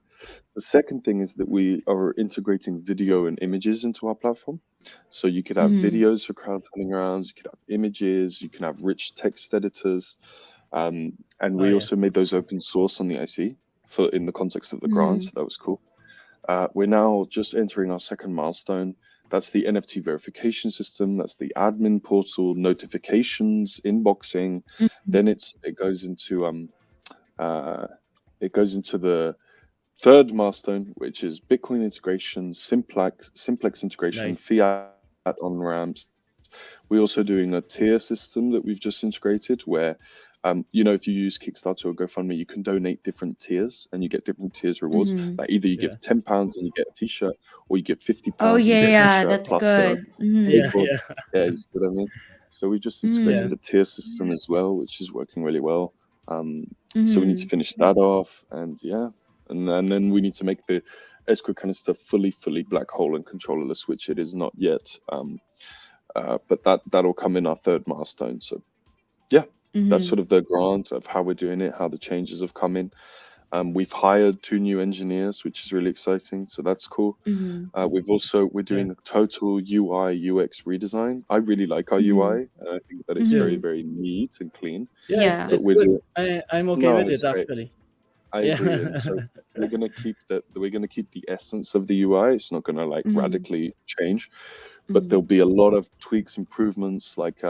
The second thing is that we are integrating video and images into our platform. So you could have Mm. videos for crowdfunding rounds, you could have images, you can have rich text editors. And Oh we yeah. also made those open source on the IC in the context of the grant. Mm. So that was cool. We're now just entering our second milestone. That's the NFT verification system. That's the admin portal, notifications, inboxing. Mm. Then uh, it goes into the third milestone, which is Bitcoin integration, simplex integration, Nice. fiat on ramps. We're also doing a tier system that we've just integrated, where if you use Kickstarter or GoFundMe, you can donate different tiers and you get different tiers rewards. Mm. Like, either you Yeah. give £10 and you get a T-shirt, or you give fifty Oh pounds and yeah, you get a yeah. T-shirt That's plus a good. Mm. Yeah. skateboard. Yeah. Yeah, you see what I mean? So we just Yeah. integrated Mm. a tier system as well, which is working really well. So we need to Mm. finish that off, and yeah, and then we need to make the escrow canister fully black hole and controllerless, which it is not yet. But that'll come in our third milestone. So yeah, that's Mm. sort of the grant of how we're doing it, how the changes have come in. We've hired 2 new engineers, which is really exciting. So that's cool. Mm. We're Yeah. doing a total UI UX redesign. I really like our Mm. UI, and I think that it's very, Mm. Mhm. very neat and clean. Yeah. It's Yeah. But it's we're good. doing I'm okay No, with it's it, great. actually. I Yeah. agree. And so we're gonna keep the essence of the UI. It's not gonna like Mm. radically change, but there'll Mm. be a lot of tweaks, improvements, like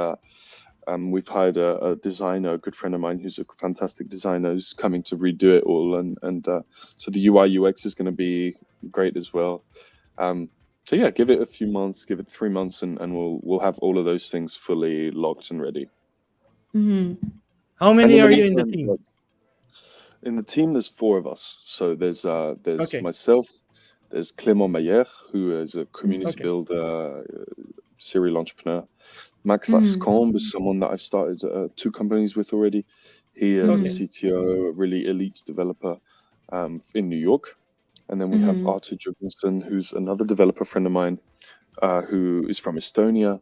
We've hired a designer, a good friend of mine who's a fantastic designer, who's coming to redo it all, and so the UI UX is going to be great as well. So yeah, give it a few months, give it 3 months, and we'll have all of those things fully locked and ready. How And many in are the you in the meantime, team? like, in the team, there's 4 of us. So there's Okay. myself, there's Clément Mayer, who is a community Okay. builder, serial entrepreneur. Max Lascombe is someone that I've started 2 companies with already. He is a CTO, a really elite developer in New York. And then we have Artur Jorgensen, who's another developer friend of mine, who is from Estonia.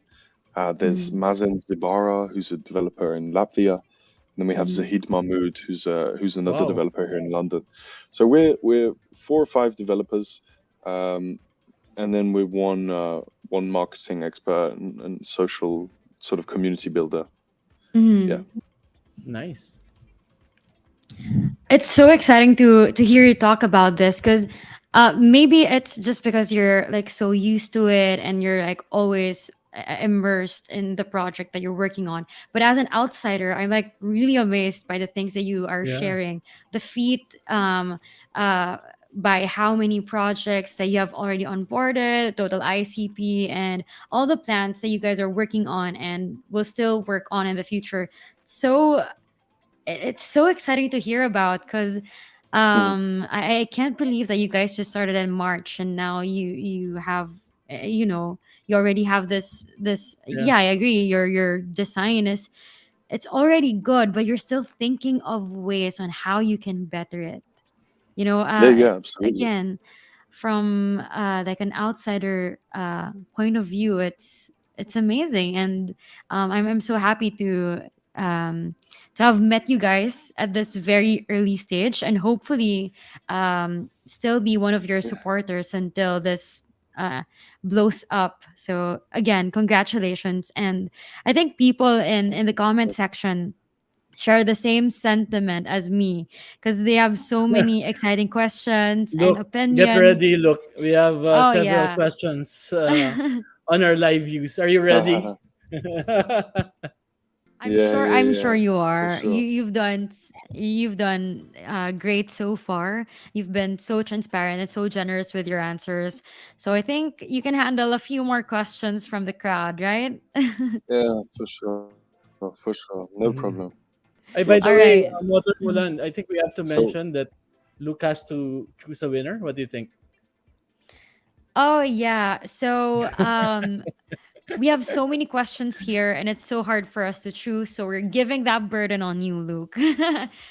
There's Mazen Zibara, who's a developer in Latvia. And then we have Zahid Mahmood, who's another Wow. developer here in London. So we're 4 or 5 developers, and then we're one marketing expert and social sort of community builder. Yeah. Nice. It's so exciting to hear you talk about this because maybe it's just because you're like so used to it and you're like always immersed in the project that you're working on. But as an outsider, I'm like really amazed by the things that you are Yeah. sharing. The feat uh, by how many projects that you have already onboarded, total ICP, and all the plans that you guys are working on and will still work on in the future. So it's so exciting to hear about because I can't believe that you guys just started in March and now you have you already have this Yeah. yeah, I agree, your design is it's already good, but you're still thinking of ways on how you can better it. Yeah, It's absolutely. again from like an outsider point of view, it's amazing, and I'm so happy to have met you guys at this very early stage, and hopefully still be one of your supporters until this uh, blows up. So again, congratulations, and I think people in the comment section share the same sentiment as me because they have so many exciting questions and Look, get ready. opinions. Look, we have Oh several yeah. questions on our live views. Are you ready? I'm sure Yeah, you for are. sure. You've done great so far. You've been so transparent and so generous with your answers. So I think you can handle a few more questions from the crowd, right? Yeah, for sure, no problem. Mhm. By Lots the All of way, right. Motor Mhm. Mulan, I think we have to so mention that Luke has to choose a winner. What do you think? Oh yeah. So we have so many questions here and it's so hard for us to choose, so we're giving that burden on you, Luke.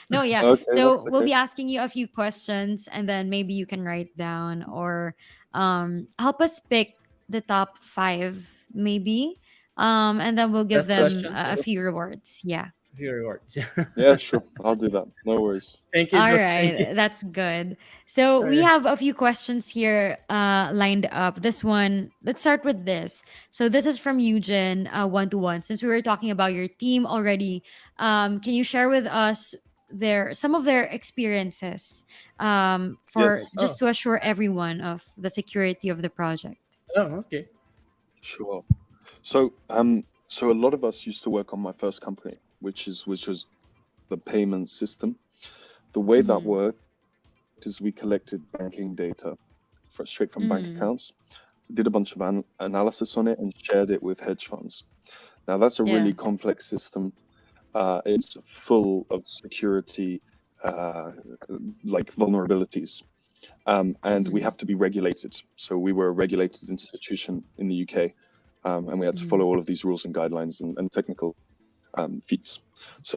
No, yeah, okay, so that's we'll okay. be asking you a few questions and then maybe you can write down or help us pick the top 5 maybe, and then we'll give Last them question. a few rewards. Yeah. Few rewards. Yeah, sure. I'll do that. No worries. Thank you, All Luke. Thank you. right, that's good. So All we right. have a few questions here lined up. This one, let's start with this. So this is from Eugen, 1 to 1. Since we were talking about your team already, can you share with us some of their experiences for Yes, Oh, just to assure everyone of the security of the project? oh, okay. sure. So a lot of us used to work on my first company, which was the payment system. The way that Mm-hmm. worked is we collected banking data straight from bank Mm-hmm. accounts, did a bunch of analysis on it, and shared it with hedge funds. Now that's a Yeah. really complex system. It's full of security, like vulnerabilities. And we Mm-hmm. have to be regulated. So we were a regulated institution in the UK, and we had to Mm-hmm. follow all of these rules and guidelines and technical feats. So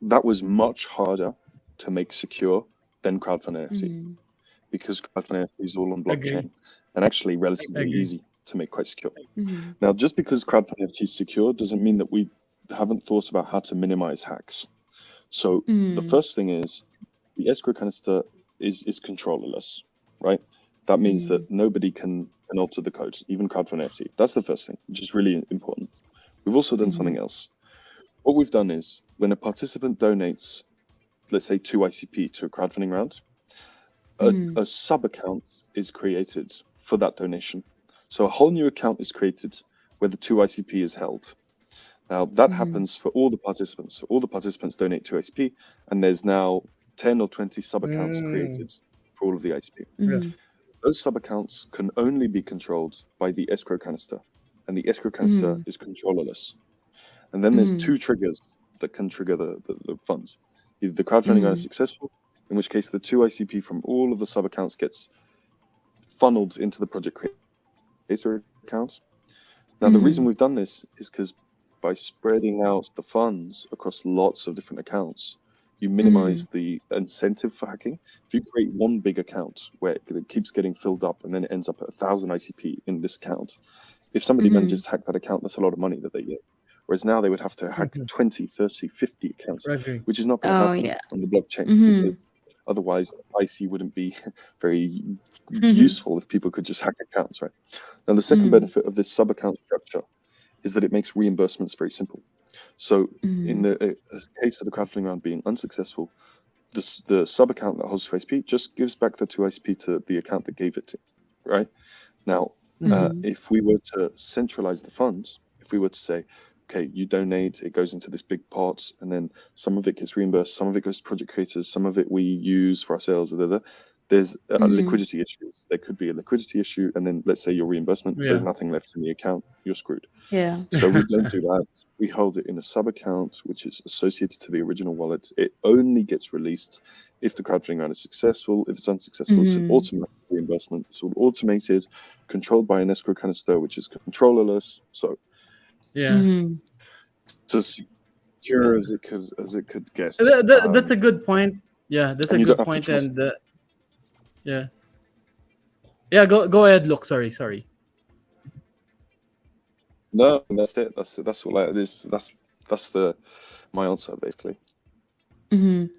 that was much harder to make secure than CrowdFund NFT, Mm-hmm. because CrowdFund NFT is all on Agree. blockchain and actually relatively Agree. easy to make quite secure. Mm-hmm. Now, just because CrowdFund NFT is secure doesn't mean that we haven't thought about how to minimize hacks. So the Mm-hmm. first thing is the escrow canister is controllerless, right? That means Mm-hmm. that nobody can alter the code, even CrowdFund NFT. That's the first thing, which is really important. We've also done something else. What we've done is when a participant donates, let's say 2 ICP to a crowdfunding round, Mm-hmm. a sub account is created for that donation. So a whole new account is created where the 2 ICP is held. Now that Mhm. happens for all the participants. So all the participants donate to ICP, and there's now 10 or 20 sub accounts created for all of the ICP. Yeah. Mhm. Those sub accounts can only be controlled by the escrow canister, and the escrow canister Mhm. is controllerless. And then there's Mhm. 2 triggers that can trigger the funds. Either the crowdfunding round is Mhm. successful, in which case the 2 ICP from all of the sub accounts gets funneled into the project creator account. Now, the reason Mhm. we've done this is because by spreading out the funds across lots of different accounts, you minimize Mhm. the incentive for hacking. If you create one big account where it keeps getting filled up and then it ends up at 1,000 ICP in this account, if somebody manages Mhm. to hack that account, that's a lot of money that they get. Whereas now they would have to hack 20, 30, 50 accounts, Agree. which is not going to Oh, happen yeah. on the blockchain because Mhm. otherwise IC wouldn't be very Mhm. useful if people could just hack accounts, right? Now, the second Mhm. benefit of this sub account structure is that it makes reimbursements very simple. So, in Mhm. the case of the crowdfunding round being unsuccessful, the sub account that holds 2ICP just gives back the 2ICP to the account that gave it to, right? Now, Mhm. if we were to centralize the funds, if we were to say, okay, you donate, it goes into this big pot, and then some of it gets reimbursed, some of it goes to project creators, some of it we use for ourselves, there's Mhm. liquidity issues. There could be a liquidity issue, and then let's say your reimbursement, there's Yeah. nothing left in the account, you're screwed. Yeah. So we don't do that. We hold it in a sub account, which is associated to the original wallet. It only gets released if the crowdfunding round is successful. If it's unsuccessful, it's an Mhm. automatic reimbursement. It's all automated, controlled by an escrow canister, which is controllerless. So Yeah. Mhm. it's as secure as it could get. That's a good point. Yeah, that's a And you don't good have to point. trust. And yeah, yeah. Go ahead. Look, sorry. No, that's it. That's all that is. That's my answer basically. Mhm.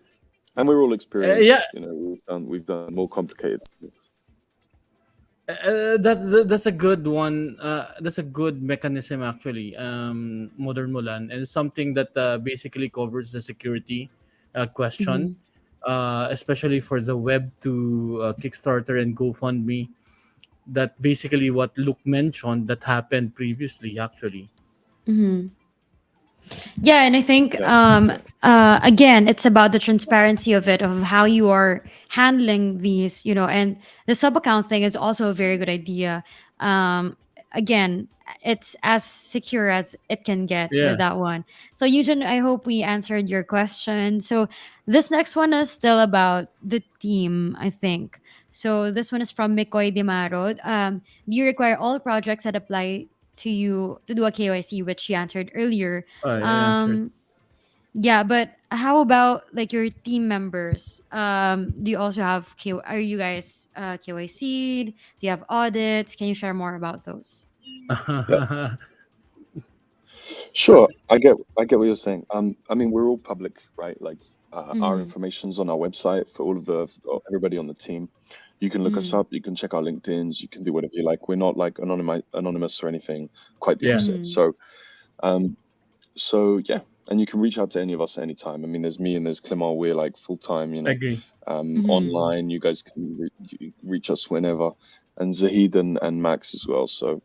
And we're all Yeah, experienced. We've done more complicated things. that's a good one. That's a good mechanism actually. Modern Mulan, and it's something that basically covers the security question, Mhm. especially for the web to Kickstarter and GoFundMe. That basically what Luke mentioned that happened previously actually. Mhm. Yeah, and I think Yeah, yeah. again, it's about the transparency of it, of how you are handling these, and the sub account thing is also a very good idea. Again, it's as secure as it can get with Yeah. that one. So, Eugene, I hope we answered your question. So, this next one is still about the team, I think. So, this one is from Mikoy Dimaro. Do you require all projects that apply to you to do a KYC, which you answered earlier? I answered. um yeah, but how about like your team members? Do you also have are you guys KYC'd? Do you have audits? Can you share more about those? Yeah. Sure, I get what you're saying. I mean, we're all public, right? Like, our Mm-hmm. information's on our website for all of everybody on the team. You can look us Mm-hmm. up. You can check our LinkedIn's. You can do whatever you like. We're not like anonymous or anything. Quite the Yeah, opposite. Mm-hmm. Um, so yeah, and you can reach out to any of us at any time. I mean, there's me and there's Clement. We're like full time, agree. Mm-hmm. online. You guys can reach us whenever, and Zahid and Max as well. So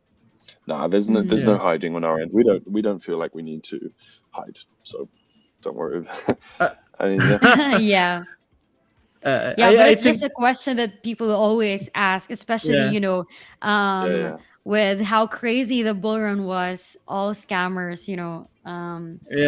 nah, there's Mm-hmm. no Yeah. hiding on our end. We don't feel like we need to hide. So don't worry. Uh, I mean, yeah, Yeah. Yeah, but I it's think just a question that people always ask, especially, yeah, yeah, yeah, with how crazy the bull run was, all scammers, yeah.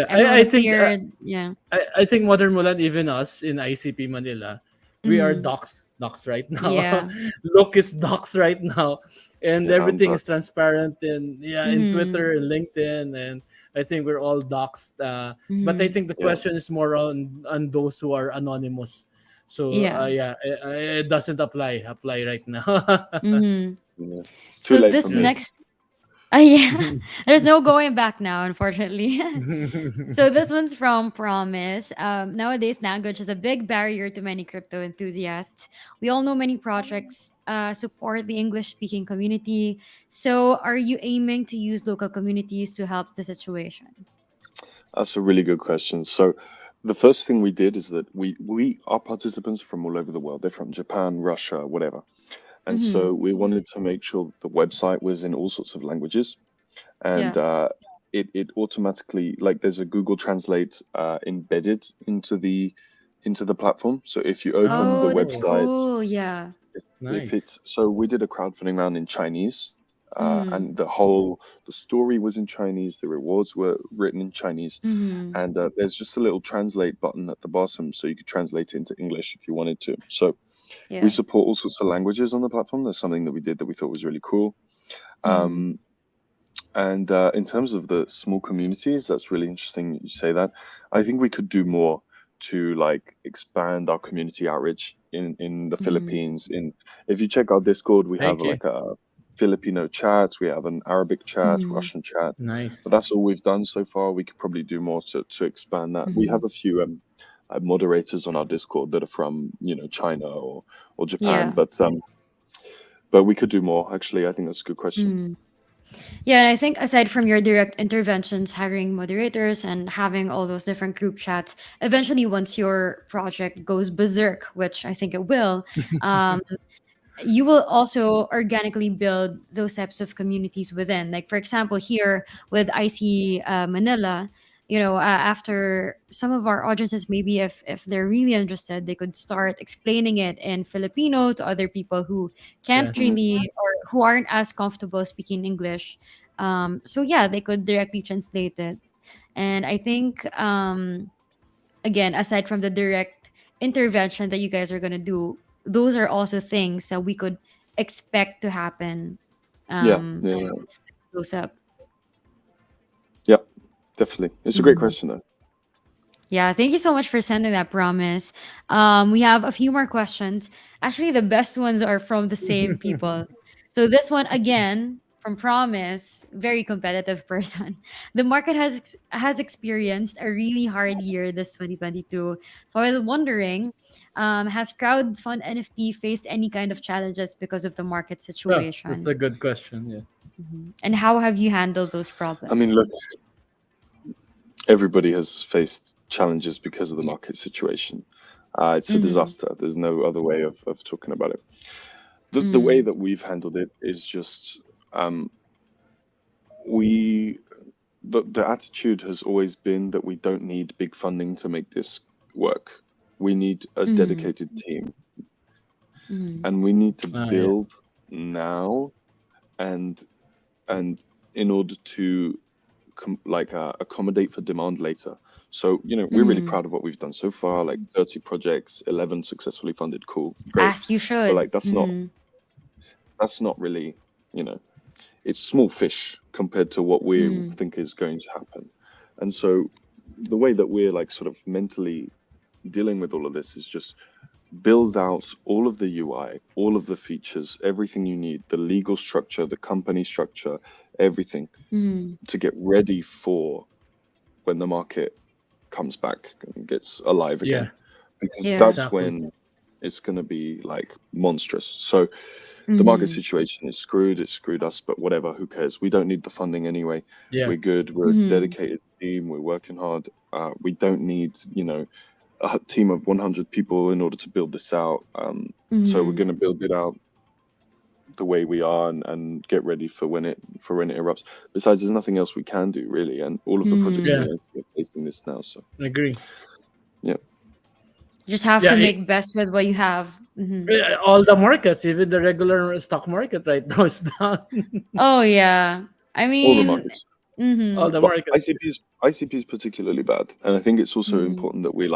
everyone I think appeared. Yeah. I think Modern Mulan, even us in ICP Manila, we are Mm-hmm. docs right now. Yeah. Look is docs right now, and yeah. I'm everything done. is transparent in in Mm-hmm. Twitter and LinkedIn, and I think we're all doxed. But I Mm-hmm. think the Yeah, question is more on those who are anonymous. So Yeah. yeah, it doesn't apply right now. Mm-hmm. yeah. It's too So late for this me. next, yeah, there's no going back now, unfortunately. So this one's from Promise. Nowadays, language is a big barrier to many crypto enthusiasts. We all know many projects support the English-speaking community. So, are you aiming to use local communities to help the situation? That's a really good question. So the first thing we did is that we our participants are from all over the world. They're from Japan, Russia, whatever. And Mm-hmm. so we wanted to make sure the website was in all sorts of languages. And Yeah. it automatically, like, there's a Google Translate embedded into the platform. So if you open the Oh, that's Oh, website, cool. Yeah. if nice. it's, so we did a crowdfunding round in Chinese, Mm-hmm. and the story was in Chinese, the rewards were written in Chinese, Mm-hmm. and there's just a little translate button at the bottom, so you could translate it into English if you wanted to. So we Yeah. support all sorts of languages on the platform. That's something that we did that we thought was really cool. Mm-hmm. And in terms of the small communities, that's really interesting that you say that. I think we could do more to like expand our community outreach in the Mm-hmm. Philippines. If you check our Discord, we have Thank you. like a Filipino chat, we have an Arabic chat, Mm-hmm. Russian chat, but Nice. that's all we've done so far. We could probably do more to expand that. We Mm-hmm. have a few moderators on our Discord that are from China or Japan, Yeah. but we could do more. Actually, I think that's a good question. Mm-hmm. Yeah, and I think aside from your direct interventions, hiring moderators and having all those different group chats, eventually once your project goes berserk, which I think it will, um, you will also organically build those types of communities within. Like for example, here with IC Manila, after some of our audiences, maybe if they're really interested, they could start explaining it in Filipino to other people who can't Yeah. Mhm. really or who aren't as comfortable speaking English. So yeah, they could directly translate it. And I think again, aside from the direct intervention that you guys are gonna do, those are also things that we could expect to happen. Yeah, yeah, yeah. Once this goes up. Yeah, definitely. It's a great Mhm. question, though. Yeah, thank you so much for sending that, Promise. We have a few more questions. Actually, the best ones are from the same people. So this one again from Promise, very competitive person. The market has experienced a really hard year this 2022. So I was wondering, has crowdfund NFT faced any kind of challenges because of the market Oh, that's situation? a good question. Yeah. Mhm. And how have you handled those I mean, problems? look, everybody has faced challenges because of the Yeah. market situation. It's a Mm-hmm. disaster. There's no other way of talking about it. The way Mm-hmm. that we've handled it is just um, we the attitude has always been that we don't need big funding to make this work. We need a Mm-hmm. dedicated team, Mm-hmm. and we need to Yeah. build now and and in order to accommodate for demand later. So, we're really Mm-hmm. proud of what we've done so far, like 30 projects, 11 successfully funded, cool, great. As you But should. like Mm-hmm. that's not really, it's small fish compared to what we Mm-hmm. think is going to happen. And so the way that we're like sort of mentally dealing with all of this is just build out all of the UI, all of the features, everything you need, the legal structure, the company structure, everything Mm-hmm. to get ready for when the market comes back and gets alive Yeah. again, because Yeah. that's Exactly. when it's going to be like monstrous. So the market Mm-hmm. situation is screwed. It screwed us, but whatever. Who cares? We don't need the funding anyway. Yeah. We're good. We're a Mm-hmm. dedicated team. We're working hard. We don't need a team of 100 people in order to build this out. So we're Mm-hmm. going to build it out the way we are and get ready for when it erupts. Besides, there's nothing else we can do really, and all of the projects in Mm-hmm. Yeah. the IC are facing this now. So I agree. yeah, You just have Yeah. to make best with what you have. Mm-hmm. All the markets, even the regular stock market right now is down. Oh yeah. I all the mean, markets. All mm-hmm. the But markets. ICP is particularly bad, and I think it's also Mm-hmm. important that we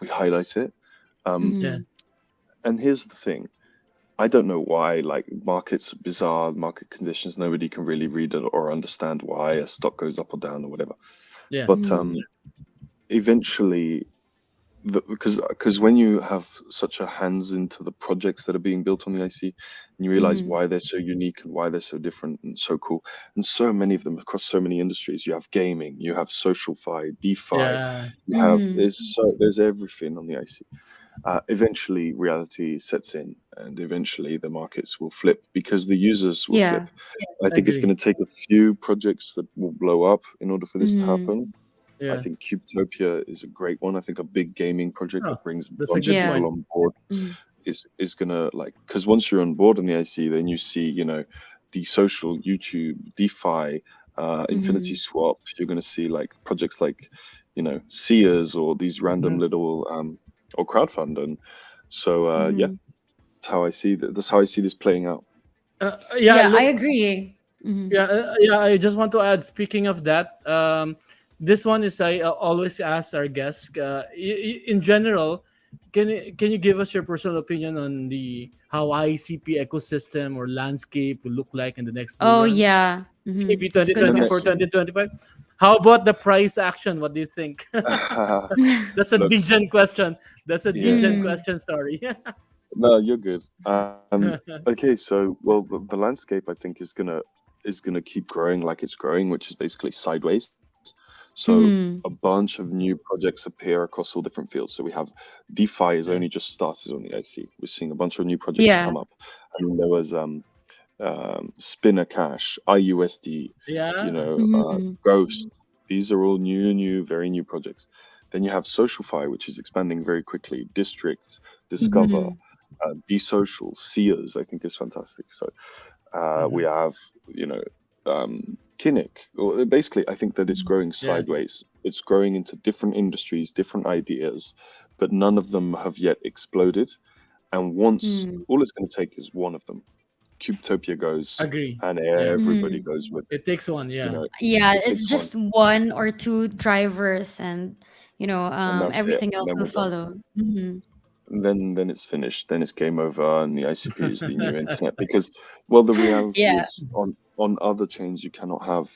highlight it. Yeah. Mm-hmm. And here's the thing: I don't know why, like, markets are bizarre, market conditions. Nobody can really read it or understand why a stock goes up or down or whatever. Yeah. But Mm-hmm. eventually, because when you have such a hands into the projects that are being built on the IC, and you realize Mm-hmm. why they're so unique and why they're so different and so cool, and so many of them across so many industries. You have gaming, you have social-fi, DeFi, Yeah. you have Mm-hmm. there's everything on the IC. Eventually, reality sets in, and eventually the markets will flip because the users will Yeah. flip. I I think it's agree. going to take a few projects that will blow up in order for this to Mm-hmm. happen. I Yeah. think Cubetopia is a great one. I think a big gaming project Oh, that brings a that's a bunch of good Yeah. people point. on board Mm-hmm. is gonna, like, because once you're on board on the IC, then you see the social YouTube, DeFi, Infinity Mhm. Swap. You're going to see like projects like, Sears or these random Mhm. little or crowdfund. And so yeah, Mhm. that's how I see this playing out. Yeah, Yeah, I look, agree. Mhm. yeah. I just want to add. Speaking of that, this one is I always ask our guests. In general, can you give us your personal opinion on the how ICP ecosystem or landscape will look like in the next bull Oh, run, yeah. maybe Mhm. It's a good 2024, question. 2025? How about the price action? What do you think? That's a Look, Dijon question. That's a yeah, Dijon Mm. question. Sorry. no, you're good. Okay, so well, the landscape I think is gonna keep growing like it's growing, which is basically sideways. So a Mhm. bunch of new projects appear across all different fields. So we have DeFi is Yeah. only just started on the IC. We're seeing a bunch of new projects Yeah. come up, and there was Spinner Cash, IUSD, Yeah. Mhm. Ghost. These are all new, very new projects. Then you have SocialFi, which is expanding very quickly. District, Discover, Mhm. Desocial, Sears, I think is fantastic. So we Mhm. have, you know, Kinnick. Well, basically, I think that it's growing Yeah. sideways. It's growing into different industries, different ideas, but none of them have yet exploded. And once Mhm. all it's going to take is one of them. Cubetopia goes, Agree. and Yeah. everybody Mhm. goes with it. It takes one. You Yeah. know, Yeah, it it's takes one, just one or two drivers, and and that's it. everything And else then will we're done. follow. Mhm. And then it's finished. Then it's game over, and the ICP is the new internet. Because, well, the reality Yeah. is on other chains you cannot have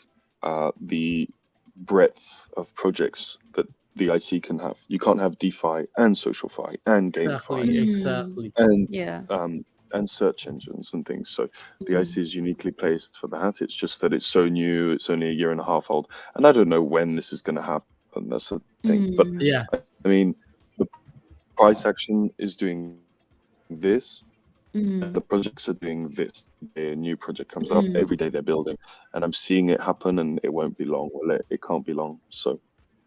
the breadth of projects that the IC can have. You can't have DeFi and SocialFi and GameFi Exactly. Mhm. Exactly. and Yeah. um, and search engines and things. So the IC Mhm. is uniquely placed for that. It's just that it's so new. It's only a year and a half old, and I don't know when this is going to happen. That's the thing. But Mhm. Yeah. I mean, the price action is doing this, and the projects are Mhm. doing this. A new project comes up every day. Mhm. They're building, and I'm seeing it happen, and it won't be long. Well, it can't be long. So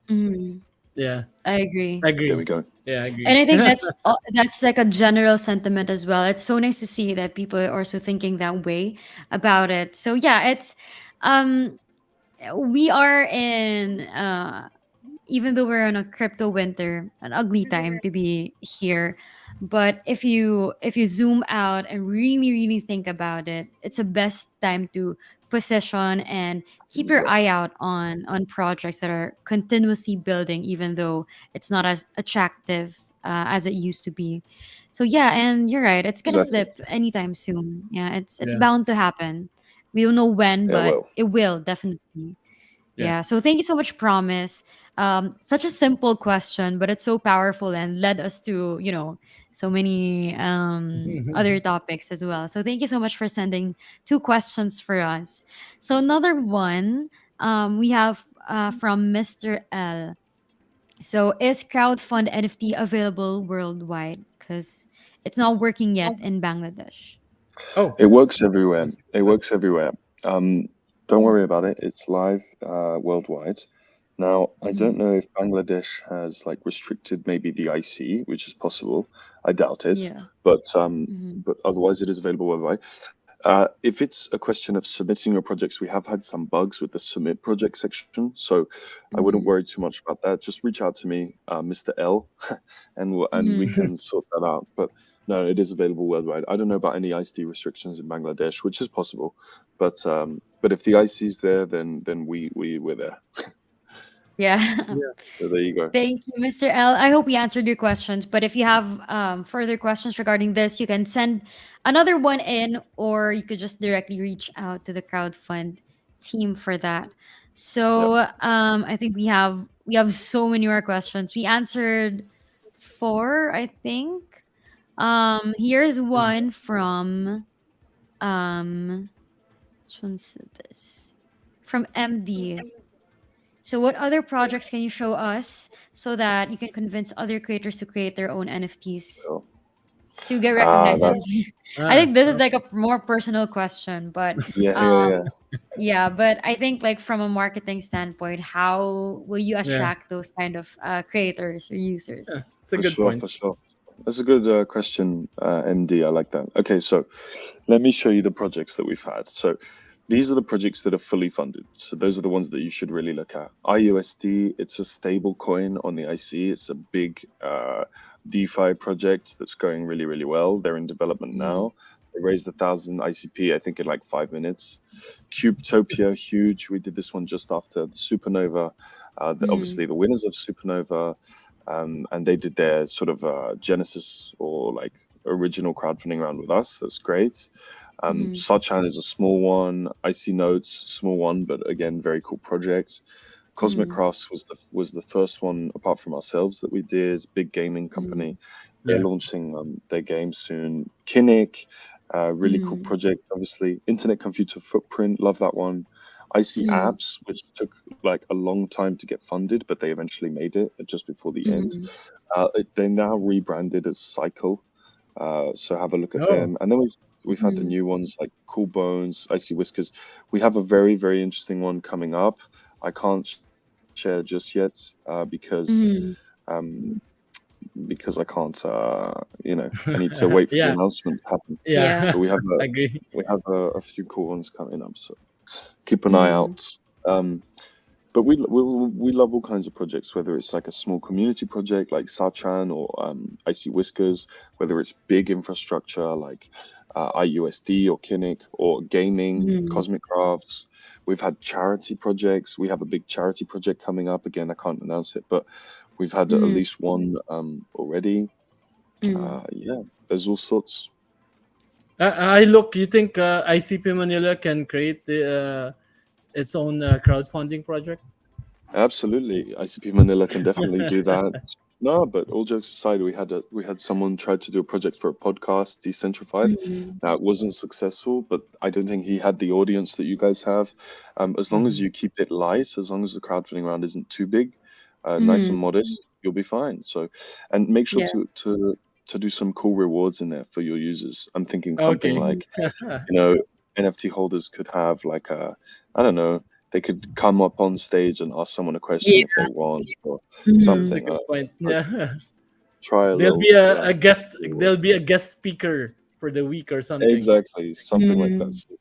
Mhm. Yeah. I agree. there Agree. we go. Yeah. And Agree. I think that's like a general sentiment as well. It's so nice to see that people are also thinking that way about it. So yeah, it's um we are in even though we're in a crypto winter, an ugly time to be here, but if you zoom out and really think about it, it's the best time to position and keep your eye Exactly. out on projects that are continuously building, even though it's not as attractive as it used to be. So yeah, and you're right, it's gonna Exactly. flip anytime soon. Yeah, it's Yeah. bound to happen. We don't know when, Yeah. but Well. it will definitely. Yeah. Yeah. So thank you so much, Promise. Such a simple question, but it's so powerful and led us to, so many other topics as well. So thank you so much for sending two questions for us. So another one we have from Mr. L. So is crowdfund NFT available worldwide? Because it's not working yet in Bangladesh. Oh. It works everywhere. That's It good. works everywhere. Don't worry about it. It's live worldwide. Now, I don't Mm-hmm. know if Bangladesh has like restricted maybe the IC, which is possible. I doubt it, Yeah. but Mm-hmm. otherwise it is available worldwide. If it's a question of submitting your projects, we have had some bugs with the submit project section, so I wouldn't Mm-hmm. worry too much about that. Just reach out to me, Mr. L, and we Mm-hmm. can sort that out. But no, it is available worldwide. I don't know about any ICT restrictions in Bangladesh, which is possible, but if the IC is there, then we're there. Yeah. Yeah. So there you go. Thank you, Mr. L. I hope we answered your questions. But if you have further questions regarding this, you can send another one in, or you could just directly reach out to the crowdfund team for that. Yep. So I think we have so many more questions. We answered four, I think. Here's one from which one's this? From MD. So, what other projects can you show us so that you can convince other creators to create their own NFTs So, to get recognized? And that's I Ah. think this is like Okay. a more personal question, but yeah, yeah, um, yeah, yeah, but I think like from a marketing standpoint, how will you Yeah. attract those kind of creators or Yeah. users? It's a good point. for sure. That's a good question, MD. I like that. Okay, so let me show you the projects that we've had. So these are the projects that are fully funded. So those are the ones that you should really look at. IUSD, it's a stable coin on the IC. It's a big DeFi project that's going really, really well. They're in development now. They raised 1,000 ICP, I think, in like 5 minutes. Cubetopia, huge. We did this one just after the Supernova. Obviously, the winners of Supernova, and they did their sort of genesis or like original crowdfunding round with us. That's great. Sachan is a small one. IC Notes, small one, but again, very cool project. Cosmic Crafts was the first one apart from ourselves that we did. Big gaming company. They're launching their game soon. Kinnick, really cool project. Obviously, Internet Computer Footprint, love that one. IC Apps, which took like a long time to get funded, but they eventually made it just before the end. They now rebranded as Cycle, so have a look at them. And then we've had the new ones like Cool Bones, IC Whiskers. We have a very, very interesting one coming up. I can't share just yet because I can't, I need to wait for the announcement to happen. But we have a few cool ones coming up, so keep an eye out. But we love all kinds of projects, whether it's like a small community project like Sachan or IC Whiskers, whether it's big infrastructure like IUSD or Kinnick, or gaming, Cosmic Crafts. We've had charity projects. We have a big charity project coming up. Again, I can't announce it, but we've had at least one already. There's all sorts. You think ICP Manila can create its own crowdfunding project? Absolutely, ICP Manila can definitely do that. No, but all jokes aside, we had someone try to do a project for a podcast, Decentrified. Now, it wasn't successful, but I don't think he had the audience that you guys have. As long as you keep it light, as long as the crowdfunding round isn't too big, nice and modest, you'll be fine. So, and make sure to do some cool rewards in there for your users. I'm thinking something like, NFT holders could have like they could come up on stage and ask someone a question if they want, or something. That's a good point. Try a There'll little. be a guest. There'll be a guest speaker for the week or something. Exactly, something like that. So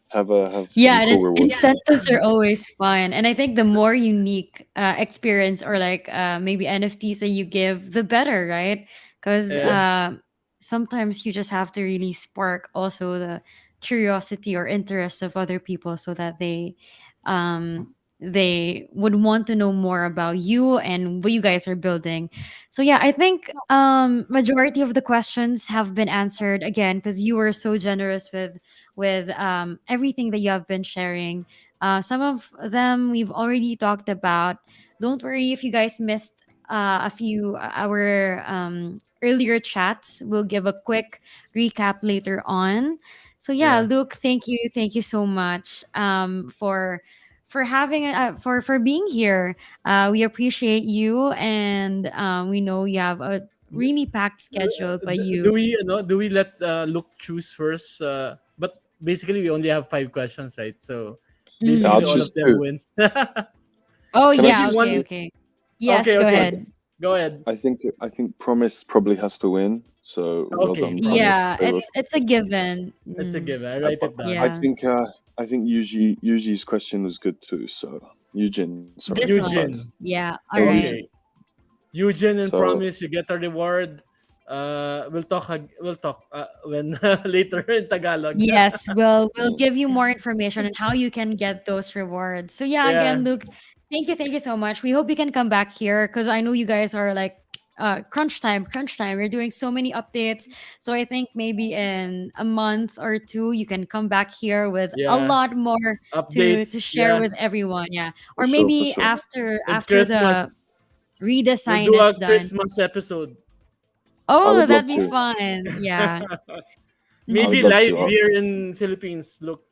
have some and cool rewards. incentives are always fun, and I think the more unique experience or like maybe NFTs that you give, the better, right? Because sometimes you just have to really spark also the curiosity or interest of other people so that they would want to know more about you and what you guys are building. So yeah, I think majority of the questions have been answered again because you were so generous with everything that you have been sharing. Some of them we've already talked about. Don't worry if you guys missed a few our earlier chats. We'll give a quick recap later on. So yeah, Luke, thank you so much for having for being here. We appreciate you, and we know you have a really packed schedule. But Do we let Luke choose first? But basically, we only have 5 questions, right? So basically, I'll all choose of them 2. wins. oh Can I yeah, choose okay, one? okay. Yes, Okay, go okay. ahead. Go ahead. I think Promise probably has to win. So well Okay, done, fine. Promise. Yeah, They were- it's a given. That's a given. I write it down. Yeah. I think Yuji's question was good too. So Eugene, sorry. This Eugene. one. Yeah. Oh, All right. Okay. Eugene and So- Promise, you get a reward. We'll talk when later in Tagalog. Yes, we'll give you more information on how you can get those rewards. So yeah, again, Luke, thank you so much. We hope you can come back here because I know you guys are like crunch time. We're doing so many updates. So I think maybe in a month or two you can come back here with a Yeah. lot more Updates. to share yeah. with everyone. Yeah. For Or sure, maybe for sure. after With the Christmas. redesign We'll do a is done. Christmas episode. Oh, would that'd love be to. fun. Yeah. Maybe would love live to. here in Philippines. Look.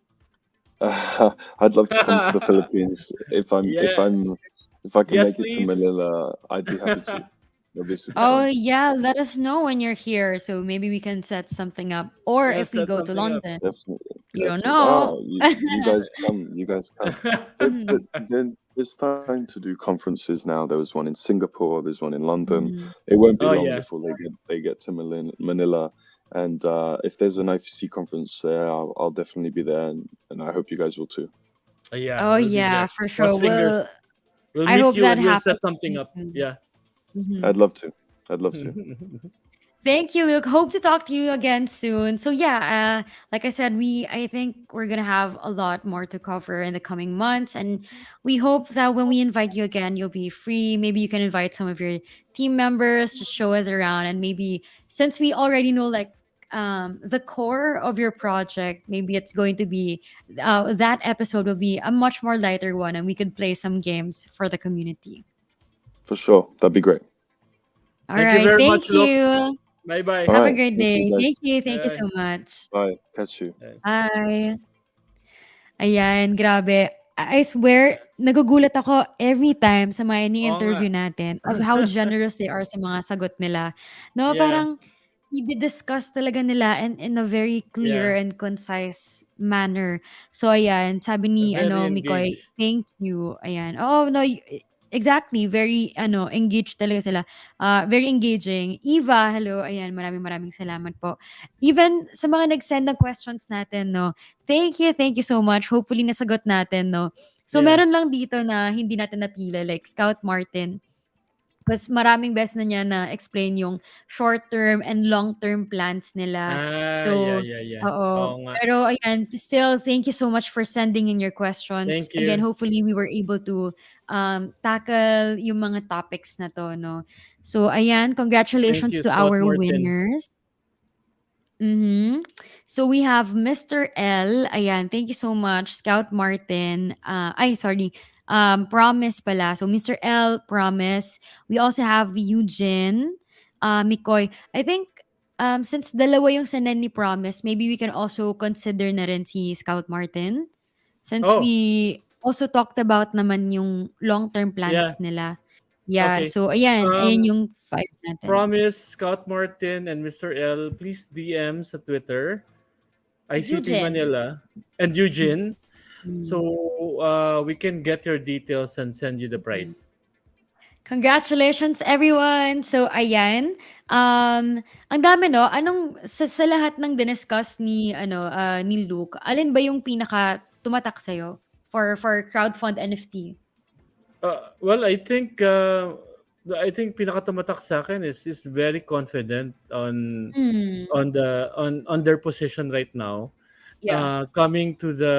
I'd love to come to the Philippines if I Yeah. can Yes, make it to please. Manila. I'd be happy to. That'd be super Oh fun. yeah, let us know when you're here so maybe we can set something up. Or Yeah, if we set go to something up. London. Definitely. You don't definitely. know. You guys come. You guys come. But then it's time to do conferences now. There was one in Singapore. There's one in London. It won't be Oh, long yeah. before they get to Manila. And if there's an IFC conference there, I'll definitely be there, and I hope you guys will too. Yeah, Oh we'll be yeah, there. for Cross sure. fingers. We'll I meet hope you that and we'll set happens something really up. soon. Yeah. Mhm. I'd love to. I'd love to. Thank you, Luke. Hope to talk to you again soon. So yeah, like I said, I think we're gonna have a lot more to cover in the coming months, and we hope that when we invite you again, you'll be free. Maybe you can invite some of your team members to show us around, and maybe since we already know like the core of your project, maybe it's going to be that episode will be a much more lighter one, and we could play some games for the community. For sure. That'd be great. All Thank you right, very much, thank Luke. you. Bye bye. All Have a right. great Thank you day. guys. Thank you Bye. so much. Bye. Catch you. Bye. Ayan, grabe. I swear, nagugulat ako every time sa mga Oo nga. ini-interview natin of how generous they are sa mga sagot nila. No, Yeah. parang i-discuss talaga nila in a very clear Yeah. and concise manner. So ayan, sabi ni Very Mikoy, engaged. thank you. Ayan. Oh, no, exactly. Very engaged talaga sila. Very engaging. Eva, hello. Ayan, maraming salamat po. Even sa mga nag-send ng questions natin, no. Thank you so much. Hopefully nasagot natin, no. So Yeah. meron lang dito na hindi natin napili like Scout Martin. Because maraming beses na niya na-explain yung short-term and long-term plans nila. Yeah, So, yeah, yeah. Oo oo. nga. Pero ayan, still, thank you so much for sending in your questions. Thank Again, you. hopefully we were able to tackle yung mga topics na to, no? So, ayan, Thank congratulations you, to Scout our Martin. winners. So we have Mr. L. Ayan, thank you so much, Scout Martin. Sorry. Promise pala. So Mr. L, Promise. We also have Eugene, Mikoy. I think since dalawa yung senen ni Promise, maybe we can also consider na rin si Scout Martin. Since Oh, we also talked about naman yung long-term yeah. plans nila. Yeah, Okay. so ayan Um, yung 5 natin. Promise, Scout Martin, and Mr. L, please DM sa Twitter, And ICP Eugene. Manila, and Eugene. Mm. So we can get your details and send you the Mm. price. Congratulations everyone! So ayan, ang dami 'no, sa lahat ng diniscuss ni Luke, alin ba yung pinaka tumatak sa'yo for crowdfund NFT? Well, I think pinakatumatak sa akin is very confident Hmm, on their position right now. yeah. Coming to the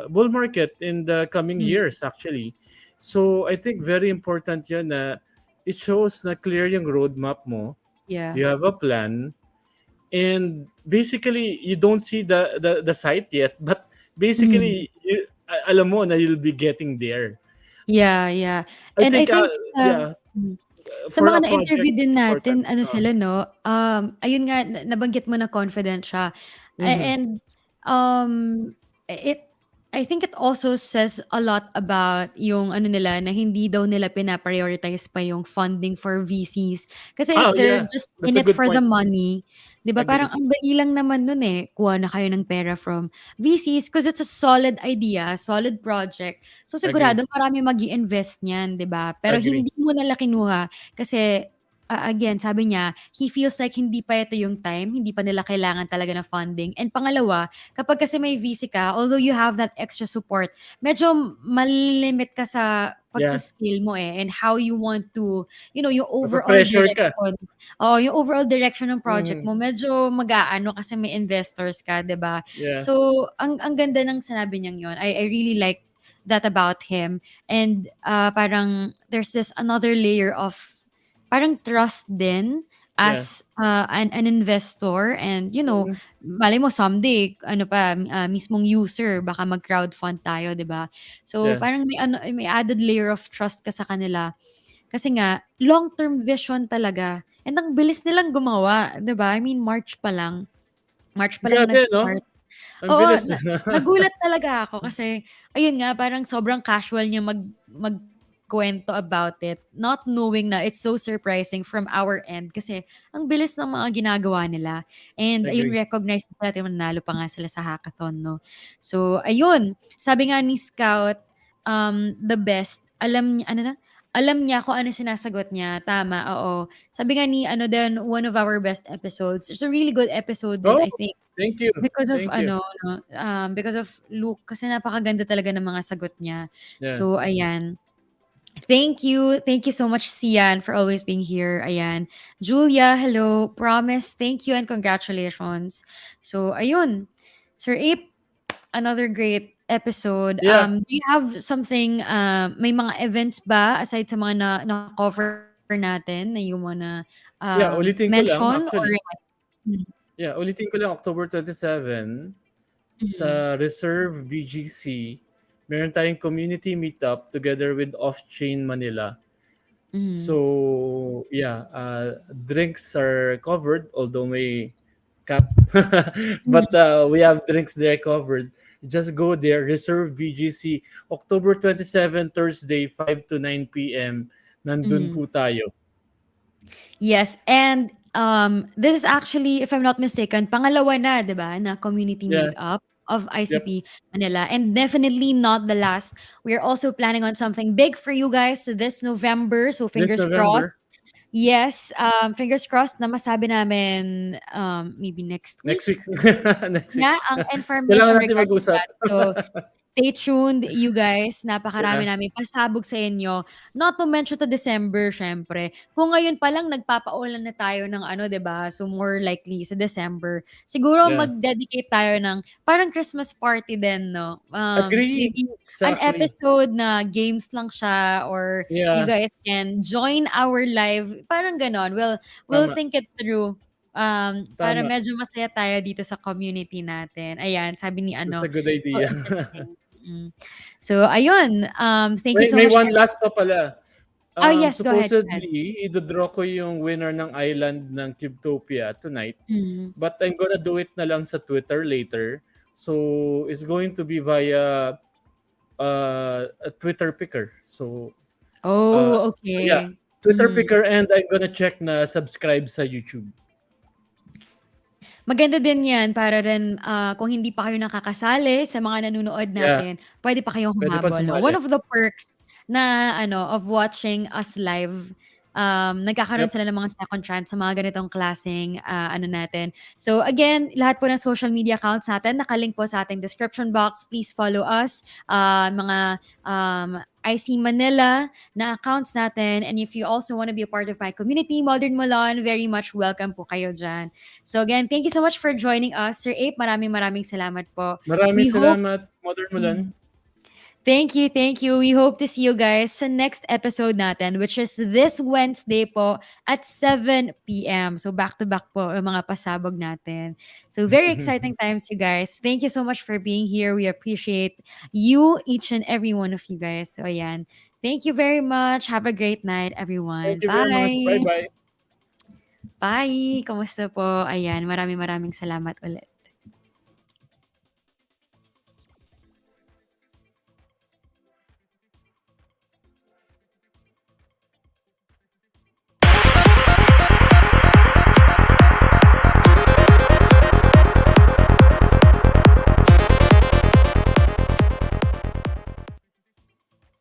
bull market in the coming Hmm, years actually. So I think very important yun na it shows na clear yung roadmap mo. yeah. You have a plan and basically you don't see the site yet but Hmm, basically alam mo na you'll be getting there. yeah, yeah. I And I think think yeah, hmm, sa for a mga project na-interview din important. natin ano sila 'no, ayun nga nabanggit mo na confident siya. Mhm. And, um, it I think it also says a lot about yung ano nila na hindi daw nila pina-prioritize pa yung funding for VCs. Kasi if they're Yeah, just that's in a it good for the point. money, 'di ba parang Agree. ang dali lang naman nun, eh, kuha na kayo ng pera from VCs because it's a solid idea, solid project. So Agree. sigurado marami mag-i-invest niyan, 'di ba? Pero Agree. hindi mo nila kinuha kasi again, sabi niya, he feels like hindi pa ito yung time, hindi pa nila kailangan talaga ng funding. And pangalawa, kapag kasi may VC ka, although you have that extra support, medyo malilimit ka sa Yeah. pagsa-scale mo eh and how you want to, yung overall Mape-pressure ka. direction. Oh, yung overall direction ng project Mhm. mo, medyo mag-aano kasi may investors ka, 'di ba? Yeah. So, ang ganda ng sinabi niyang 'yon. I really like that about him. And parang there's this another layer of parang trust din Yeah. as an investor and Mhm. malay mo someday ano pa mismong user baka mag-crowdfund tayo, 'di ba? So Yeah. parang may added layer of trust ka sa kanila kasi nga long-term vision talaga and ang bilis nilang gumawa, 'di ba? I mean March pa lang Grabe 'no? nag-start. Ang Oo, bilis. nagulat talaga ako kasi ayun nga parang sobrang casual niya magkuwento about it, not knowing na it's so surprising from our end kasi ang bilis ng mga ginagawa nila. And ayun, Agree. recognize natin nanalo pa nga sila sa hackathon 'no. So ayun, sabi nga ni Scout, the best alam niya kung ano sinasagot niya. Tama, oo. Sabi nga ni ano din, one of our best episodes. It's a really good episode din, Oh, I think. thank you. Because of Thank you. ano 'no, because of Luke kasi napakaganda talaga ng mga sagot niya. Yeah. So ayan, thank you. Thank you so much, Sian, for always being here. Ayan. Julia, hello. Promise, thank you and congratulations. So ayun, Sir Ape, another great episode. Yeah. Do you have something, may mga events ba aside sa mga na-cover natin na you wanna, Yeah, ulitin ko lang mention or actually. Hmm, Yeah, ulitin ko lang October 27 mhm, sa Reserve BGC. Meron tayong community meetup together with Off-Chain Manila. mhm, So, yeah, drinks are covered, although may cap. But mhm, we have drinks there covered. Just go there, Reserve BGC, October 27, Thursday, 5 to 9 p.m. Nandun mhm. po tayo. Yes, and this is actually, if I'm not mistaken, pangalawa na, 'di ba, na community Yeah, meetup of yep. ICP Manila, and definitely not the last. We're also planning on something big for you guys this November, so This fingers crossed. November, Yes, fingers crossed na masabi namin, maybe next next week. week. Next week. Yeah, ang information Kailangan natin regarding mag-usap. that. So, stay tuned you guys, Yeah, napakarami naming pasabog sa inyo. Not to mention to December siyempre. Kung ngayon pa lang nagpapaulan na tayo ng ano, 'di ba? So, more likely sa December. Siguro yeah. mag-dedicate tayo ng parang Christmas party din 'no? Agree. Maybe an Exactly. episode na games lang siya or you Yeah, guys can join our live, parang gano'n. We'll tama. think it through. Para Tama. medyo masaya tayo dito sa community natin. Ayan, sabi ni That's a ano, good so idea. interesting. So ayun, thank you so May much one last pa pala. oh yes, go ahead, go ahead. Supposedly, ido-draw ko yung winner ng island ng Cubetopia tonight. Mm. But I'm gonna do it na lang sa Twitter later. So, it's going to be via a Twitter picker. So, uh, Oh, yeah, okay. Twitter Mhm. picker, and I'm gonna check na subscribe sa YouTube. Maganda din 'yan para rin, kung hindi pa kayo nakakasali sa mga nanonood Yeah, natin, puwede pa kayong pwede pa humabol 'no. sumali. One of the perks na ano, of watching us live, nagkakaroon Yep. sila ng mga second chance sa mga ganitong klaseng, ano natin. So again, lahat po ng social media accounts natin naka-link po sa ating description box. Please follow us, mga, IC Manila na accounts natin, and if you also wanna be a part of my community, Modern Mulan, very much welcome po kayo diyan. So again, thank you so much for joining us, Sir Ape. Maraming maraming salamat po. Maraming We hope salamat, Mother Mulan. Mhm. Thank you, thank you. We hope to see you guys sa next episode natin, which is this Wednesday po at 7 p.m. So back to back po yung mga pasabog natin. So very exciting times, you guys. Thank you so much for being here. We appreciate you, each and every one of you guys. So ayan. Thank you very much. Have a great night, Thank everyone. you very much. Bye! Bye-bye. Bye! Kamusta po? Ayan, maraming maraming salamat ulit.